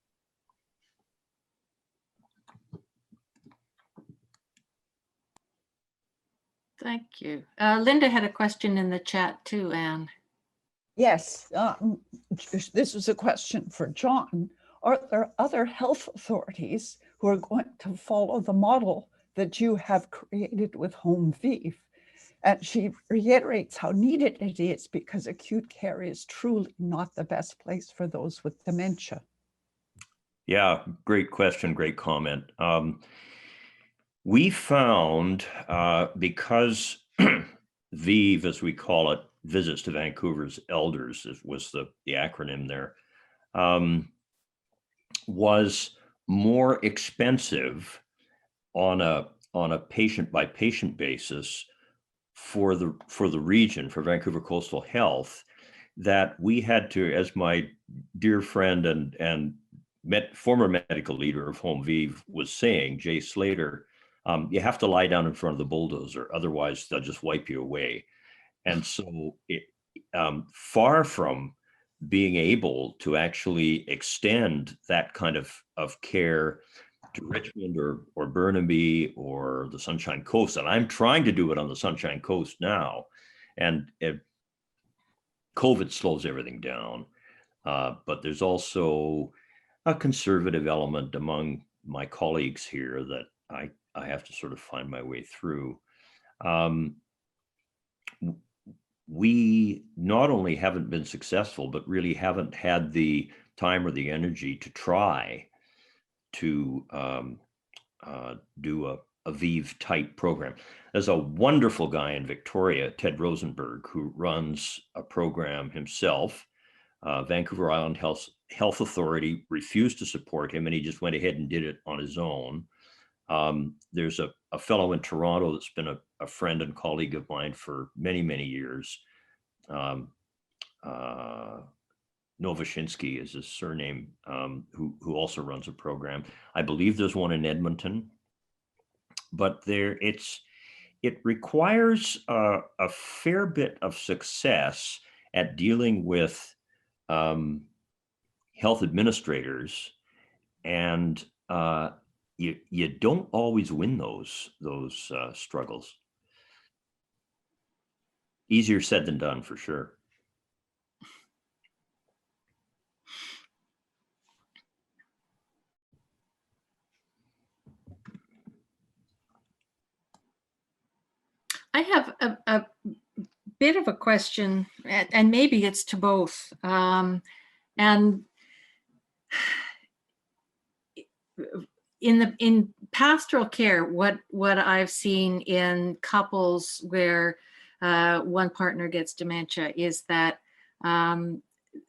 Thank you. Linda had a question in the chat too, Anne. Yes, this is a question for John. Are there other health authorities who are going to follow the model that you have created with Home Vive? And she reiterates how needed it is because acute care is truly not the best place for those with dementia. Yeah, great question, great comment. We found, because VIVE, as we call it, Visits to Vancouver's Elders, was the acronym there, was more expensive on a patient by patient basis for the region, for Vancouver Coastal Health, that we had to, as my dear friend and former medical leader of Home Vive was saying, Jay Slater, you have to lie down in front of the bulldozer, otherwise they'll just wipe you away. And so it, far from being able to actually extend that kind of care to Richmond or Burnaby or the Sunshine Coast, and I'm trying to do it on the Sunshine Coast now, and COVID slows everything down. But there's also a conservative element among my colleagues here that I have to sort of find my way through. We not only haven't been successful, but really haven't had the time or the energy to try to do a VIVE type program. There's a wonderful guy in Victoria, Ted Rosenberg, who runs a program himself. Vancouver Island Health Authority refused to support him, and he just went ahead and did it on his own. There's a fellow in Toronto that's been a friend and colleague of mine for many, many years. Novoshinsky is his surname, who also runs a program. I believe there's one in Edmonton, but it requires a fair bit of success at dealing with health administrators, and you don't always win those struggles. Easier said than done, for sure. I have a bit of a question, and maybe it's to both. And in pastoral care, what I've seen in couples where one partner gets dementia is that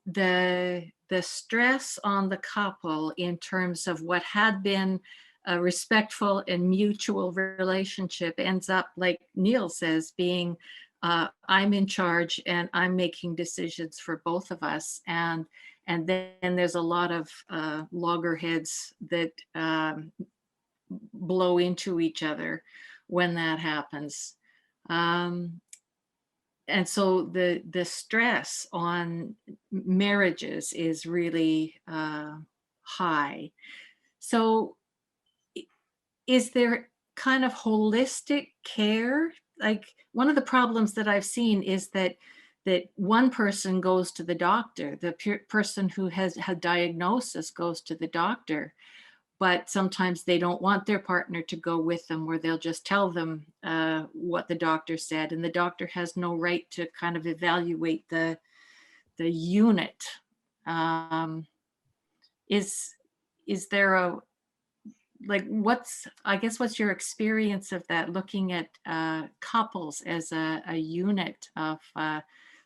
the stress on the couple in terms of what had been a respectful and mutual relationship ends up, like Neil says, being I'm in charge and I'm making decisions for both of us. And then there's a lot of loggerheads that blow into each other when that happens. And so the stress on marriages is really high. So is there kind of holistic care? Like, one of the problems that I've seen is that one person goes to the doctor, the person who has had diagnosis goes to the doctor, but sometimes they don't want their partner to go with them, where they'll just tell them what the doctor said, and the doctor has no right to kind of evaluate the unit. Is there a, like, what's your experience of that, looking at couples as a unit of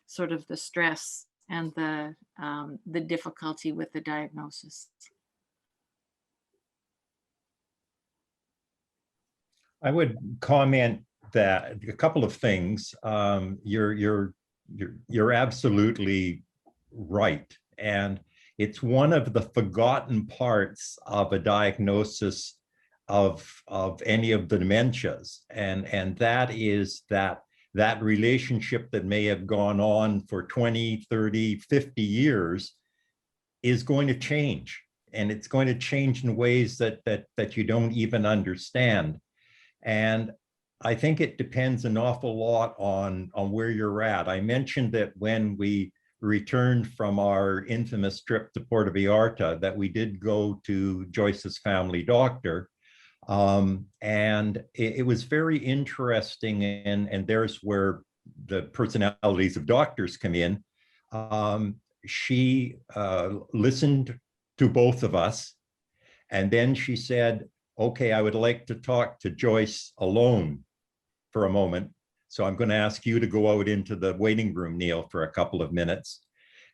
sort of the stress and the difficulty with the diagnosis? I would comment that a couple of things. You're absolutely right, and it's one of the forgotten parts of a diagnosis of any of the dementias, and that is that relationship that may have gone on for 20, 30, 50 years is going to change, and it's going to change in ways that you don't even understand. And I think it depends an awful lot on where you're at. I mentioned that when we returned from our infamous trip to Puerto Vallarta that we did go to Joyce's family doctor. And it was very interesting, and there's where the personalities of doctors come in. She listened to both of us, and then she said, okay, I would like to talk to Joyce alone for a moment. So I'm going to ask you to go out into the waiting room, Neil, for a couple of minutes.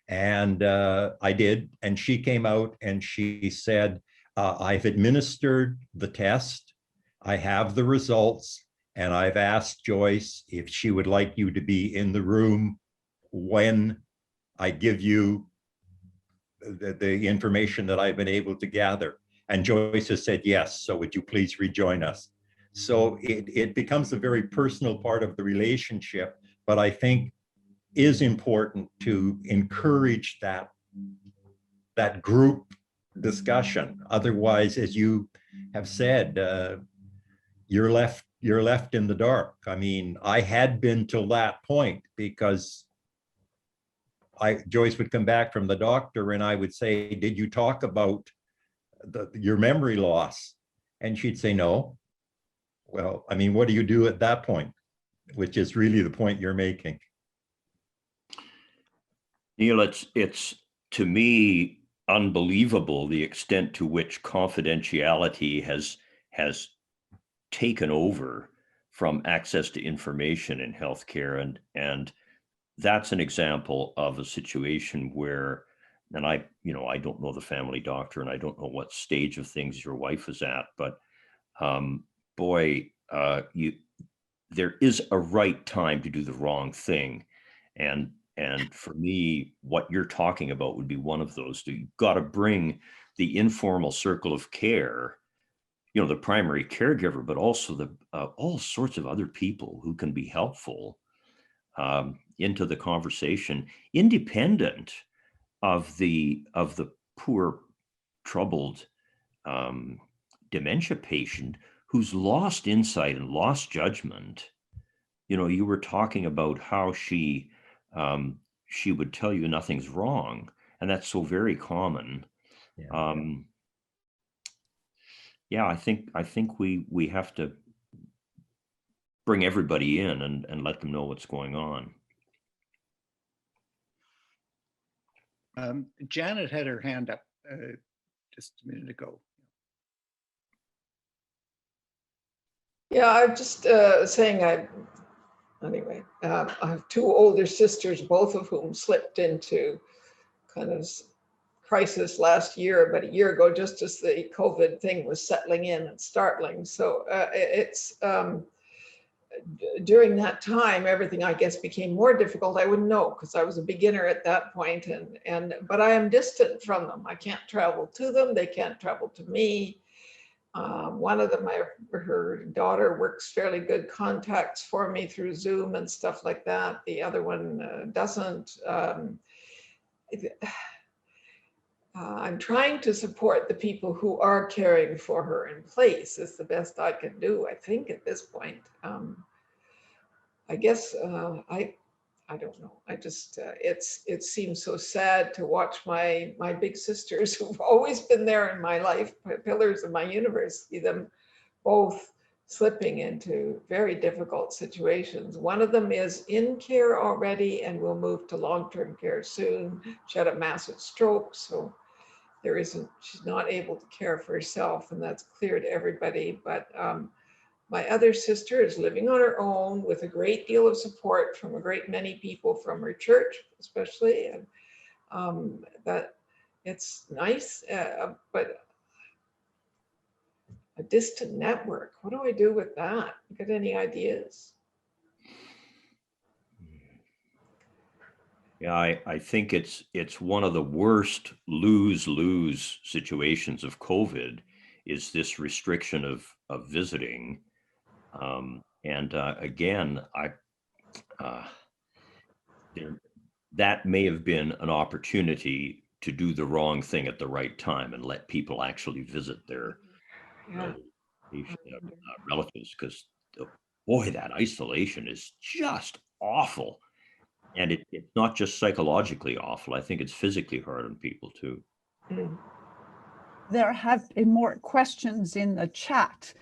And I did. And she came out and she said, I've administered the test. I have the results. And I've asked Joyce if she would like you to be in the room when I give you the information that I've been able to gather. And Joyce has said yes. So would you please rejoin us? So it becomes a very personal part of the relationship, but I think is important to encourage that group discussion. Otherwise, as you have said, you're left in the dark. I mean, I had been till that point because Joyce would come back from the doctor and I would say, did you talk about your memory loss? And she'd say, no. Well, I mean, what do you do at that point? Which is really the point you're making. Neil, it's to me unbelievable the extent to which confidentiality has taken over from access to information in healthcare, and that's an example of a situation where, and I don't know the family doctor, and I don't know what stage of things your wife is at, but boy, there is a right time to do the wrong thing, and for me, what you're talking about would be one of those. You've got to bring the informal circle of care, the primary caregiver, but also the all sorts of other people who can be helpful into the conversation, independent of the poor, troubled dementia patient who's lost insight and lost judgment. You were talking about how she would tell you nothing's wrong, and that's so very common. Yeah. I think we have to bring everybody in and let them know what's going on. Janet had her hand up just a minute ago. Yeah, I'm just saying I have two older sisters, both of whom slipped into kind of crisis last year, about a year ago, just as the COVID thing was settling in and startling. So it's during that time, everything I guess became more difficult. I wouldn't know because I was a beginner at that point, but I am distant from them. I can't travel to them. They can't travel to me. One of them, her daughter works fairly good contacts for me through Zoom and stuff like that. The other one doesn't. I'm trying to support the people who are caring for her in place. Is the best I can do, I think, at this point. I guess I don't know. I just it seems so sad to watch my big sisters who've always been there in my life, pillars of my universe, see them both slipping into very difficult situations. One of them is in care already and will move to long-term care soon. She had a massive stroke, so she's not able to care for herself, and that's clear to everybody. But my other sister is living on her own with a great deal of support from a great many people from her church, especially, and that it's nice, but a distant network. What do I do with that? Got any ideas? Yeah, I think it's one of the worst lose-lose situations of COVID is this restriction of visiting. Again, that may have been an opportunity to do the wrong thing at the right time and let people actually visit their relatives, because boy, that isolation is just awful. And it's not just psychologically awful. I think it's physically hard on people too. Mm. There have been more questions in the chat.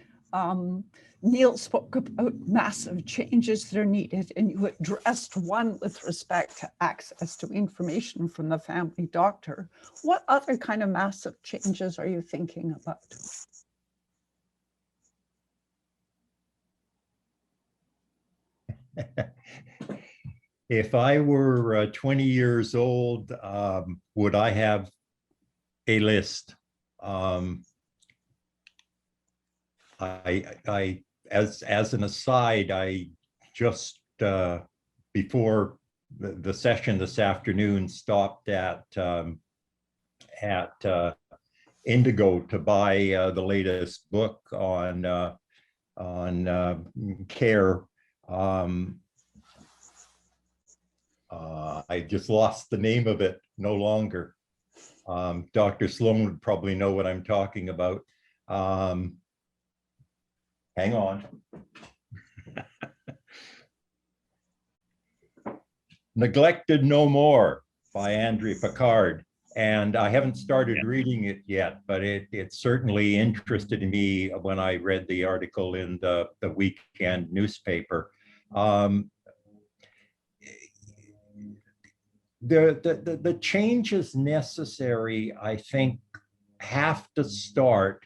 Neil spoke about massive changes that are needed, and you addressed one with respect to access to information from the family doctor. What other kind of massive changes are you thinking about? If I were 20 years old, would I have a list? As an aside, I just before the session this afternoon stopped at Indigo to buy the latest book on care. I just lost the name of it, no longer. Dr. Sloan would probably know what I'm talking about. Hang on. Neglected No More by Andrea Picard. And I haven't started reading it yet, but it certainly interested me when I read the article in the weekend newspaper. The changes necessary, I think, have to start.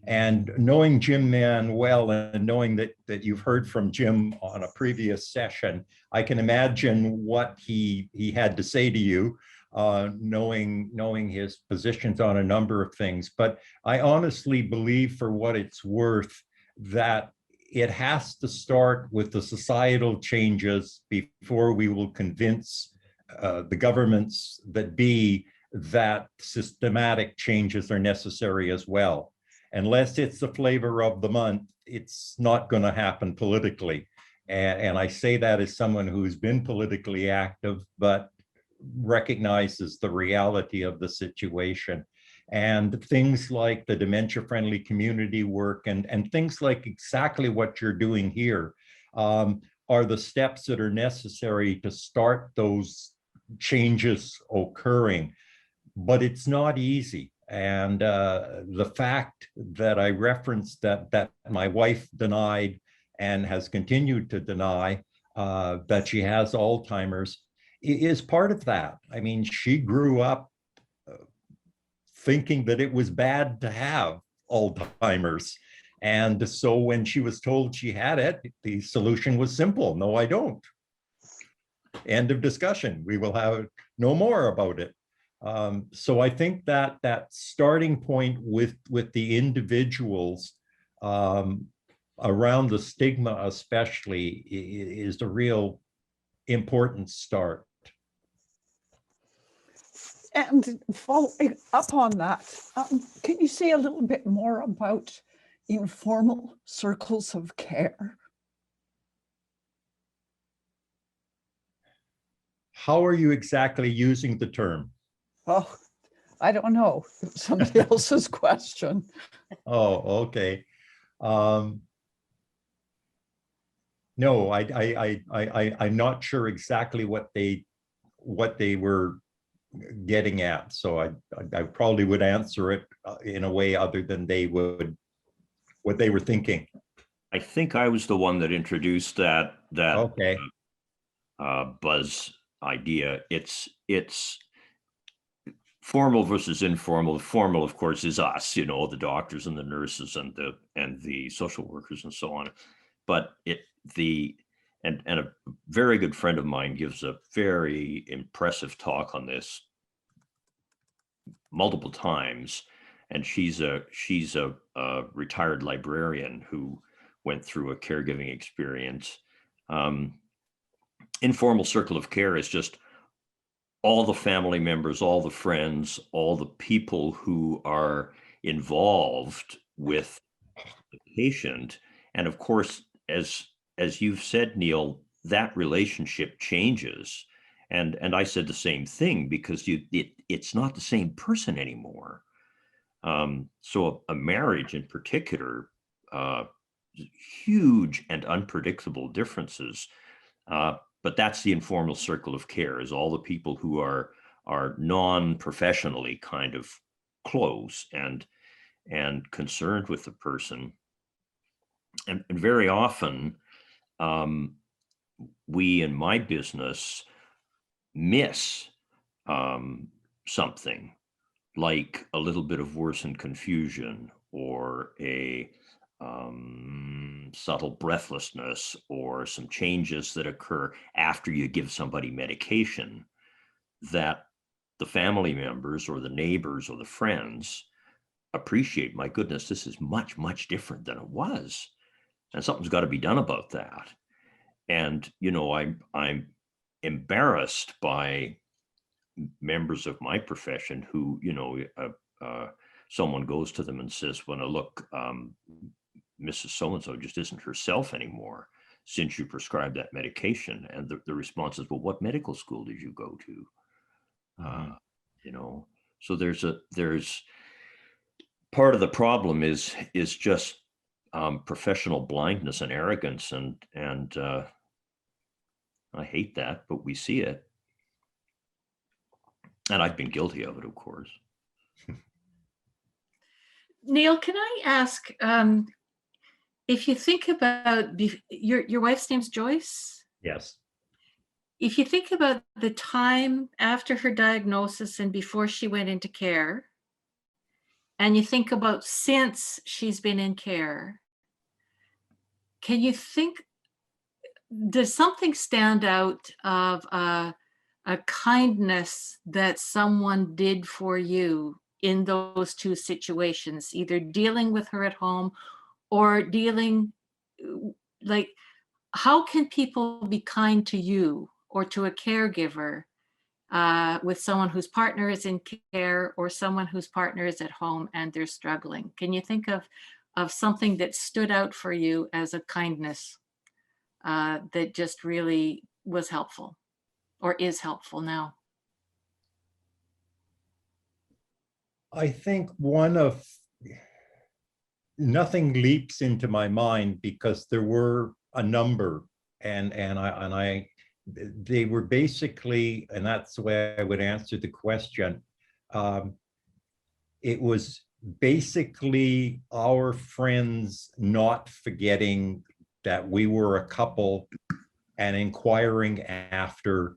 And knowing Jim Mann well, and knowing that you've heard from Jim on a previous session, I can imagine what he had to say to you, knowing his positions on a number of things. But I honestly believe, for what it's worth, that it has to start with the societal changes before we will convince the governments that be that systematic changes are necessary as well. Unless it's the flavor of the month, it's not going to happen politically. And I say that as someone who's been politically active, but recognizes the reality of the situation. And things like the dementia-friendly community work and things like exactly what you're doing here are the steps that are necessary to start those changes occurring. But it's not easy. And the fact that I referenced that my wife denied and has continued to deny that she has Alzheimer's is part of that. I mean, she grew up thinking that it was bad to have Alzheimer's. And so when she was told she had it, the solution was simple. No, I don't. End of discussion. We will have no more about it. So I think that starting point with the individuals around the stigma especially is a real important start. And following up on that, can you say a little bit more about informal circles of care? How are you exactly using the term? Oh, I don't know. Somebody else's question. Oh, okay. No, I'm not sure exactly what they were getting at. So I probably would answer it in a way other than what they were thinking. I think I was the one that introduced that Okay. buzz idea. It's formal versus informal. The formal, of course, is us, you know, the doctors and the nurses and the social workers and so on. But and a very good friend of mine gives a very impressive talk on this multiple times. And she's a retired librarian who went through a caregiving experience. Informal circle of care is just all the family members, all the friends, all the people who are involved with the patient. And of course, as you've said, Neil, that relationship changes. And I said the same thing, because it's not the same person anymore. So a marriage in particular, huge and unpredictable differences. but that's the informal circle of care, is all the people who are non-professionally kind of close and concerned with the person. And very often, we in my business miss something like a little bit of worsened confusion, or a subtle breathlessness, or some changes that occur after you give somebody medication, that the family members or the neighbors or the friends appreciate. My goodness, this is much, much different than it was. And something's got to be done about that. And, you know, I'm embarrassed by members of my profession who, you know, someone goes to them and says, "When I look, Mrs. So-and-so just isn't herself anymore since you prescribed that medication." And the response is, "Well, what medical school did you go to?" You know, so there's part of the problem is just professional blindness and arrogance, and I hate that, but we see it. And I've been guilty of it, of course. Neil, can I ask, if you think about your wife's name's Joyce? Yes. If you think about the time after her diagnosis and before she went into care, and you think about since she's been in care, can you think, does something stand out of a kindness that someone did for you in those two situations, either dealing with her at home or dealing, like, how can people be kind to you or to a caregiver with someone whose partner is in care, or someone whose partner is at home and they're struggling? Can you think of something that stood out for you as a kindness that just really was helpful or is helpful now? I think nothing leaps into my mind because there were a number, and they were basically, and that's the way I would answer the question. It was basically our friends not forgetting that we were a couple and inquiring after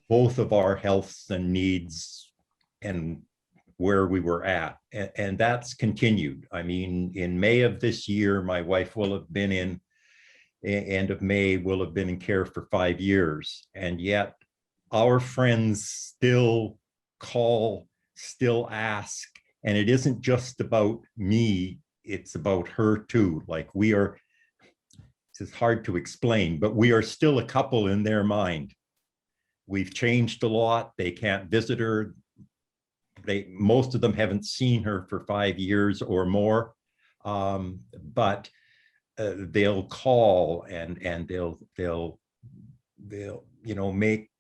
both of our healths and needs and where we were at. And that's continued. I mean, in May of this year, my wife will have been end of May, will have been in care for 5 years. And yet our friends still call, still ask. And it isn't just about me, it's about her too. Like, we are, it's hard to explain, but we are still a couple in their mind. We've changed a lot. They can't visit her. Most of them haven't seen her for 5 years or more, but they'll call and they'll make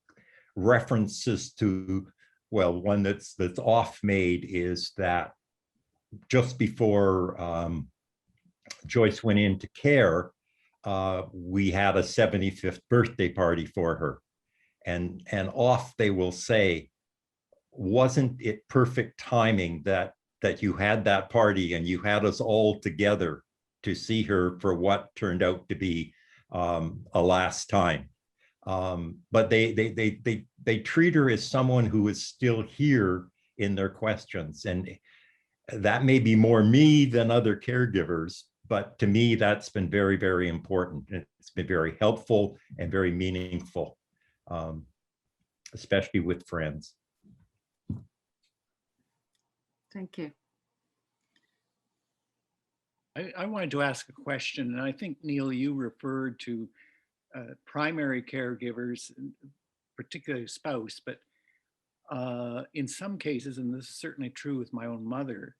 references to, well, one that's off made is that just before Joyce went into care, we had a 75th birthday party for her, and off they will say, "Wasn't it perfect timing that you had that party and you had us all together to see her for what turned out to be a last time?" But they treat her as someone who is still here in their questions, and that may be more me than other caregivers, but to me that's been very, very important. It's been very helpful and very meaningful, especially with friends. Thank you. I wanted to ask a question, and I think, Neil, you referred to primary caregivers, particularly a spouse, but in some cases, and this is certainly true with my own mother,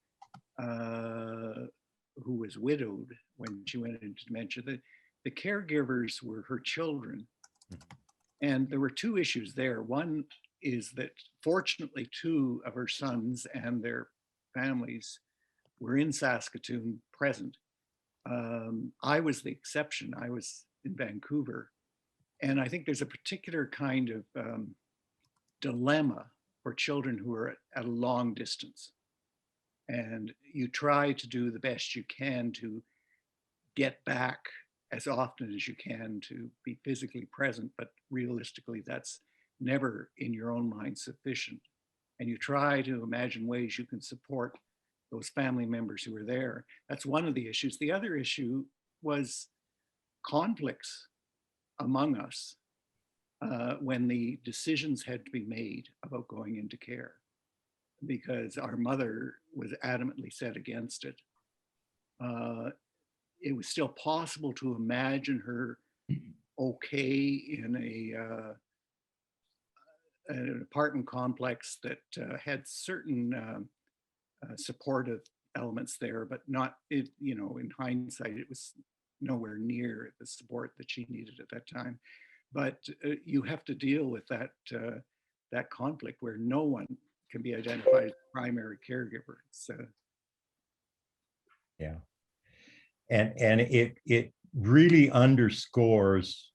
who was widowed when she went into dementia, the caregivers were her children. And there were two issues there. One is that fortunately 2 of her sons and their families were in Saskatoon present. I was the exception. I was in Vancouver. And I think there's a particular kind of dilemma for children who are at a long distance. And you try to do the best you can to get back as often as you can to be physically present, but realistically, that's never in your own mind sufficient. And you try to imagine ways you can support those family members who are there. That's one of the issues. The other issue was conflicts among us when the decisions had to be made about going into care, because our mother was adamantly set against it. It was still possible to imagine her okay in an apartment complex that had certain supportive elements there, but not, in hindsight, it was nowhere near the support that she needed at that time. But you have to deal with that conflict where no one can be identified as a primary caregiver. Yeah. And it really underscores,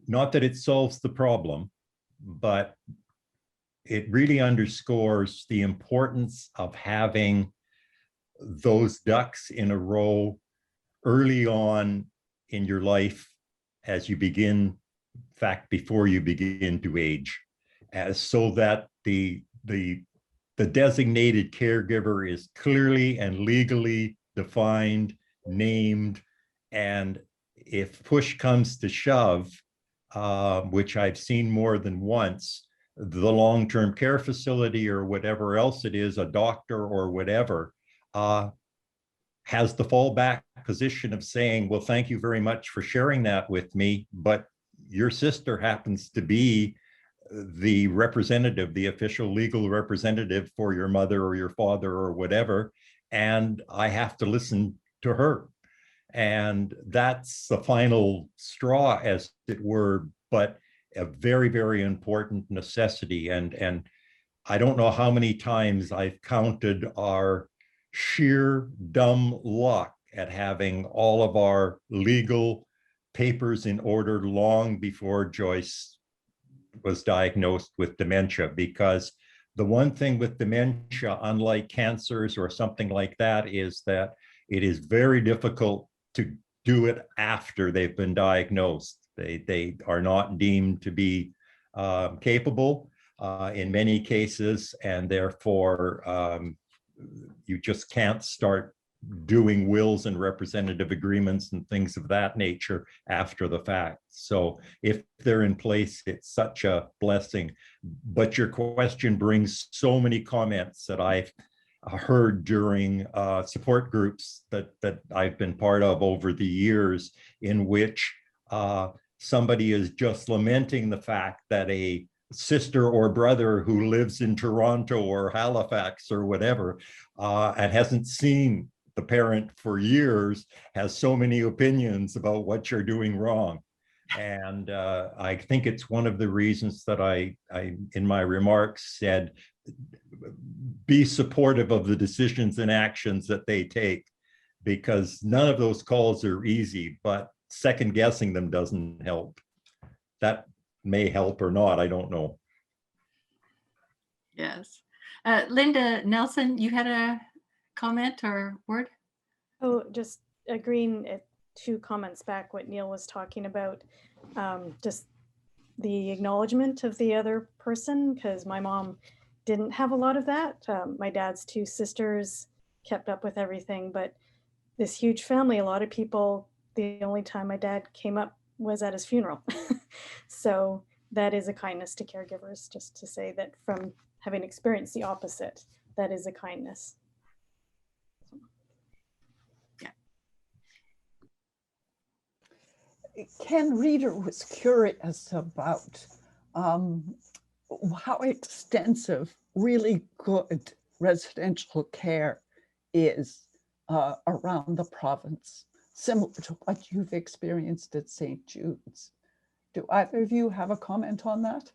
not that it solves the problem, but it really underscores the importance of having those ducks in a row early on in your life as you begin, in fact, before you begin to age, so that the designated caregiver is clearly and legally defined, named, and if push comes to shove, which I've seen more than once, the long-term care facility or whatever else it is, a doctor or whatever, has the fallback position of saying, well, thank you very much for sharing that with me, but your sister happens to be the representative, the official legal representative for your mother or your father or whatever, and I have to listen to her. And that's the final straw, as it were, but a very, very important necessity. And I don't know how many times I've counted our sheer dumb luck at having all of our legal papers in order long before Joyce was diagnosed with dementia, because the one thing with dementia, unlike cancers or something like that, is that it is very difficult to do it after they've been diagnosed. They are not deemed to be capable in many cases, and therefore you just can't start doing wills and representative agreements and things of that nature after the fact. So if they're in place, it's such a blessing. But your question brings so many comments that I've heard during support groups that I've been part of over the years, in which somebody is just lamenting the fact that a sister or brother who lives in Toronto or Halifax or whatever and hasn't seen the parent for years has so many opinions about what you're doing wrong. And I think it's one of the reasons that I in my remarks said, be supportive of the decisions and actions that they take, because none of those calls are easy, but second guessing them doesn't help. That may help or not, I don't know. Yes. Linda Nelson, you had a comment or word? Oh, just agreeing two comments back what Neil was talking about, just the acknowledgement of the other person, because my mom didn't have a lot of that. My dad's two sisters kept up with everything, but this huge family, a lot of people, the only time my dad came up was at his funeral. So that is a kindness to caregivers, just to say that from having experienced the opposite, that is a kindness. Ken Reeder was curious about how extensive really good residential care is around the province, similar to what you've experienced at St. Jude's. Do either of you have a comment on that?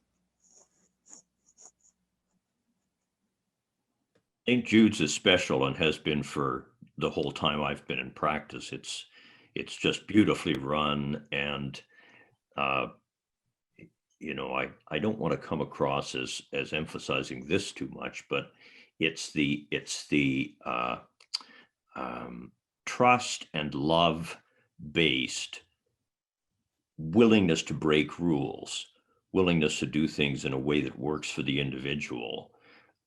St. Jude's is special and has been for the whole time I've been in practice. It's just beautifully run, and I don't want to come across as emphasizing this too much, but it's the trust and love based willingness to break rules, willingness to do things in a way that works for the individual,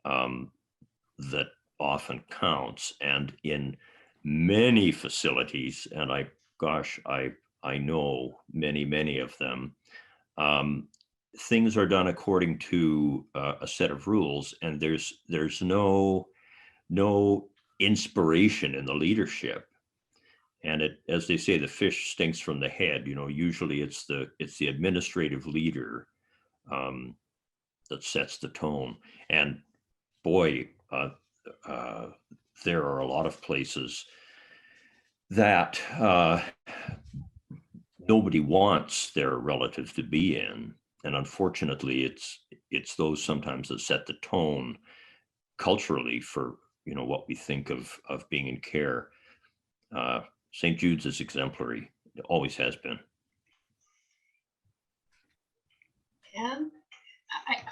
that often counts. And in many facilities, and I know many of them, things are done according to a set of rules, and there's no inspiration in the leadership. And as they say, the fish stinks from the head. Usually it's the administrative leader that sets the tone. And boy, there are a lot of places that nobody wants their relatives to be in. And unfortunately, it's those sometimes that set the tone culturally for what we think of being in care. St. Jude's is exemplary. It always has been. And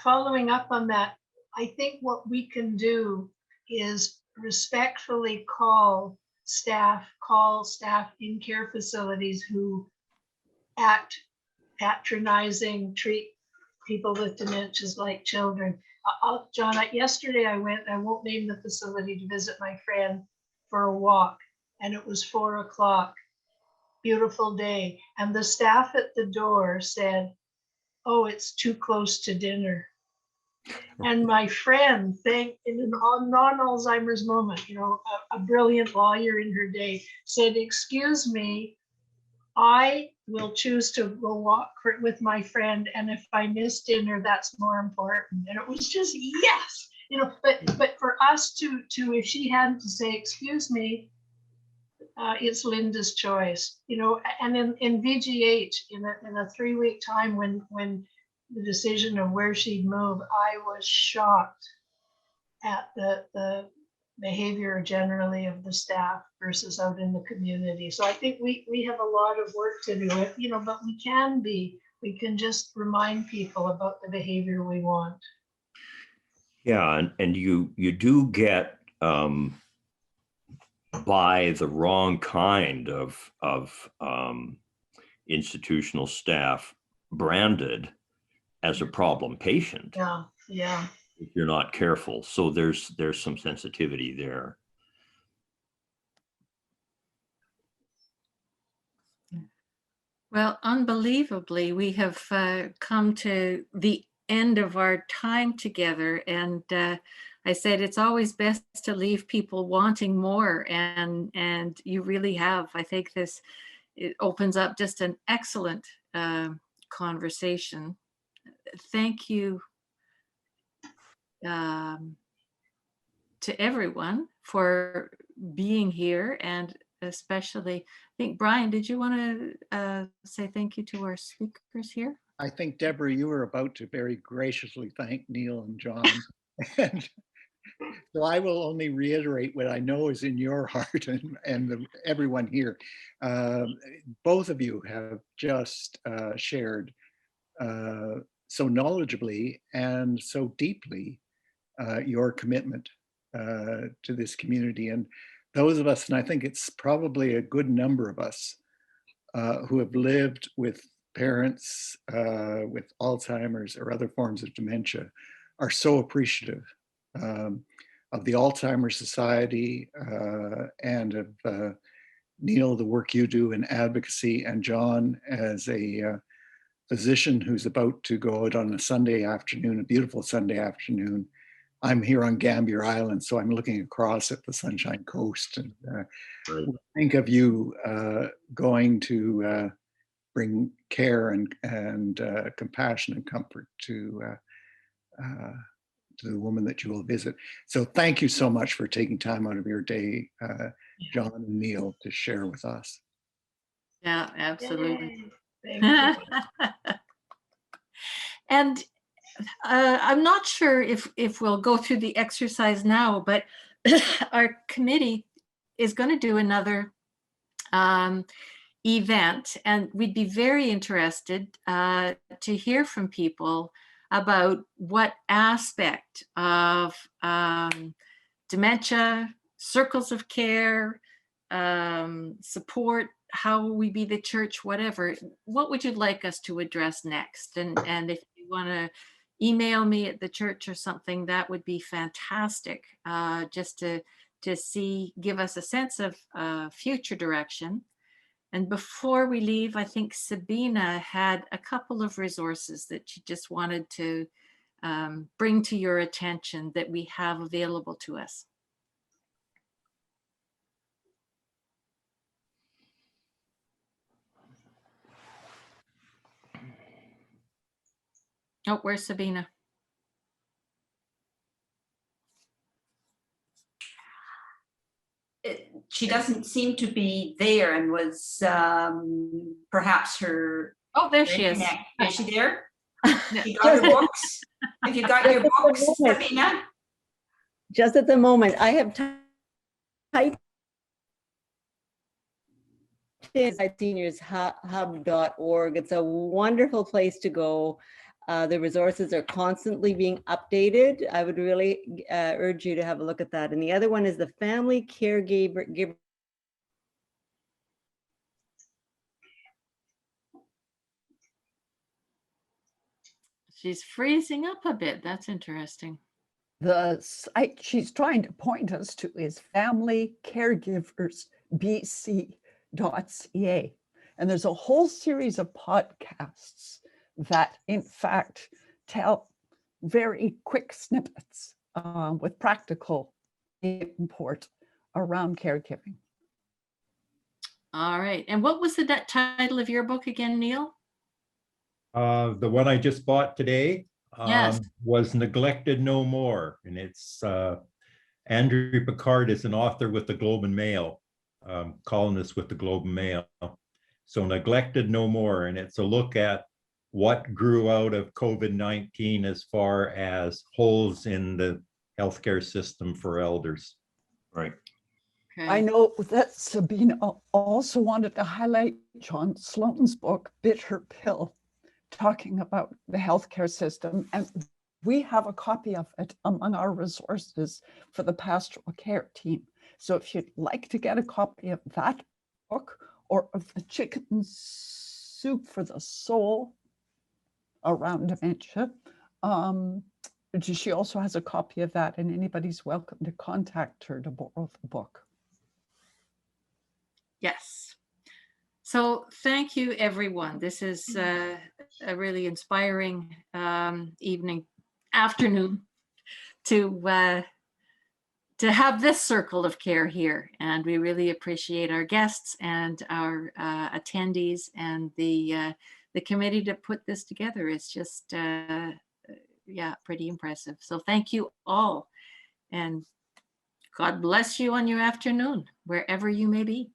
following up on that, I think what we can do is respectfully call staff in care facilities who act patronizing, treat people with dementias like children. John, yesterday I won't name the facility, to visit my friend for a walk, and it was 4 o'clock, beautiful day. And the staff at the door said, "Oh, it's too close to dinner." And my friend, in a non-Alzheimer's moment, a brilliant lawyer in her day, said, "Excuse me, I will choose to go walk with my friend, and if I miss dinner, that's more important." And it was just, yes, but for us to if she hadn't to say, "Excuse me, it's Linda's choice," and in VGH, in a 3-week time, when the decision of where she'd move, I was shocked at the behavior generally of the staff versus out in the community. So I think we have a lot of work to do, but we can just remind people about the behavior we want. Yeah, and you do get by the wrong kind of institutional staff branded as a problem patient. Yeah. If you're not careful. So there's some sensitivity there. Well, unbelievably, we have come to the end of our time together. And I said, it's always best to leave people wanting more. And you really have. I think it opens up just an excellent conversation. Thank you to everyone for being here, and especially, I think, Brian, did you want to say thank you to our speakers here? I think, Deborah, you were about to very graciously thank Neil and John. And so I will only reiterate what I know is in your heart and everyone here. Both of you have just shared so knowledgeably and so deeply your commitment to this community. And those of us, and I think it's probably a good number of us who have lived with parents with Alzheimer's or other forms of dementia, are so appreciative of the Alzheimer's Society and of Neil, the work you do in advocacy, and John as a physician who's about to go out on a Sunday afternoon, a beautiful Sunday afternoon. I'm here on Gambier Island, so I'm looking across at the Sunshine Coast, and think of you going to bring care and compassion and comfort to the woman that you will visit. So thank you so much for taking time out of your day, John and Neil, to share with us. Yeah, absolutely. Thank you. And I'm not sure if we'll go through the exercise now, but our committee is going to do another event, and we'd be very interested to hear from people about what aspect of dementia, circles of care, support, how will we be the church, whatever. What would you like us to address next? And if you want to email me at the church or something, that would be fantastic, just to see, give us a sense of future direction. And before we leave, I think Sabina had a couple of resources that she just wanted to bring to your attention that we have available to us. Oh, where's Sabina? She doesn't seem to be there, and was perhaps her. Oh, there she is. Is she there? You got her books? Have you got your books, Sabina? Just at the moment, I have typed in seniorsHub.org. It's a wonderful place to go. The resources are constantly being updated. I would really urge you to have a look at that. And the other one is the Family Caregiver. She's freezing up a bit. That's interesting. The site she's trying to point us to is familycaregiversbc.ca. And there's a whole series of podcasts that, in fact, tell very quick snippets with practical import around caregiving. All right. And what was the title of your book again, Neil? The one I just bought today Yes. was Neglected No More. And it's Andrew Picard is an author with the Globe and Mail, columnist with the Globe and Mail. So Neglected No More. And it's a look at what grew out of COVID-19 as far as holes in the healthcare system for elders. Right. Okay. I know that Sabina also wanted to highlight John Sloan's book, Bitter Pill, talking about the healthcare system. And we have a copy of it among our resources for the pastoral care team. So if you'd like to get a copy of that book, or of the Chicken Soup for the Soul around dementia, she also has a copy of that, and anybody's welcome to contact her to borrow the book. Yes. So thank you, everyone. This is a really inspiring afternoon to have this circle of care here. And we really appreciate our guests and our attendees, and the committee to put this together. It's just, yeah, pretty impressive. So thank you all, and God bless you on your afternoon, wherever you may be.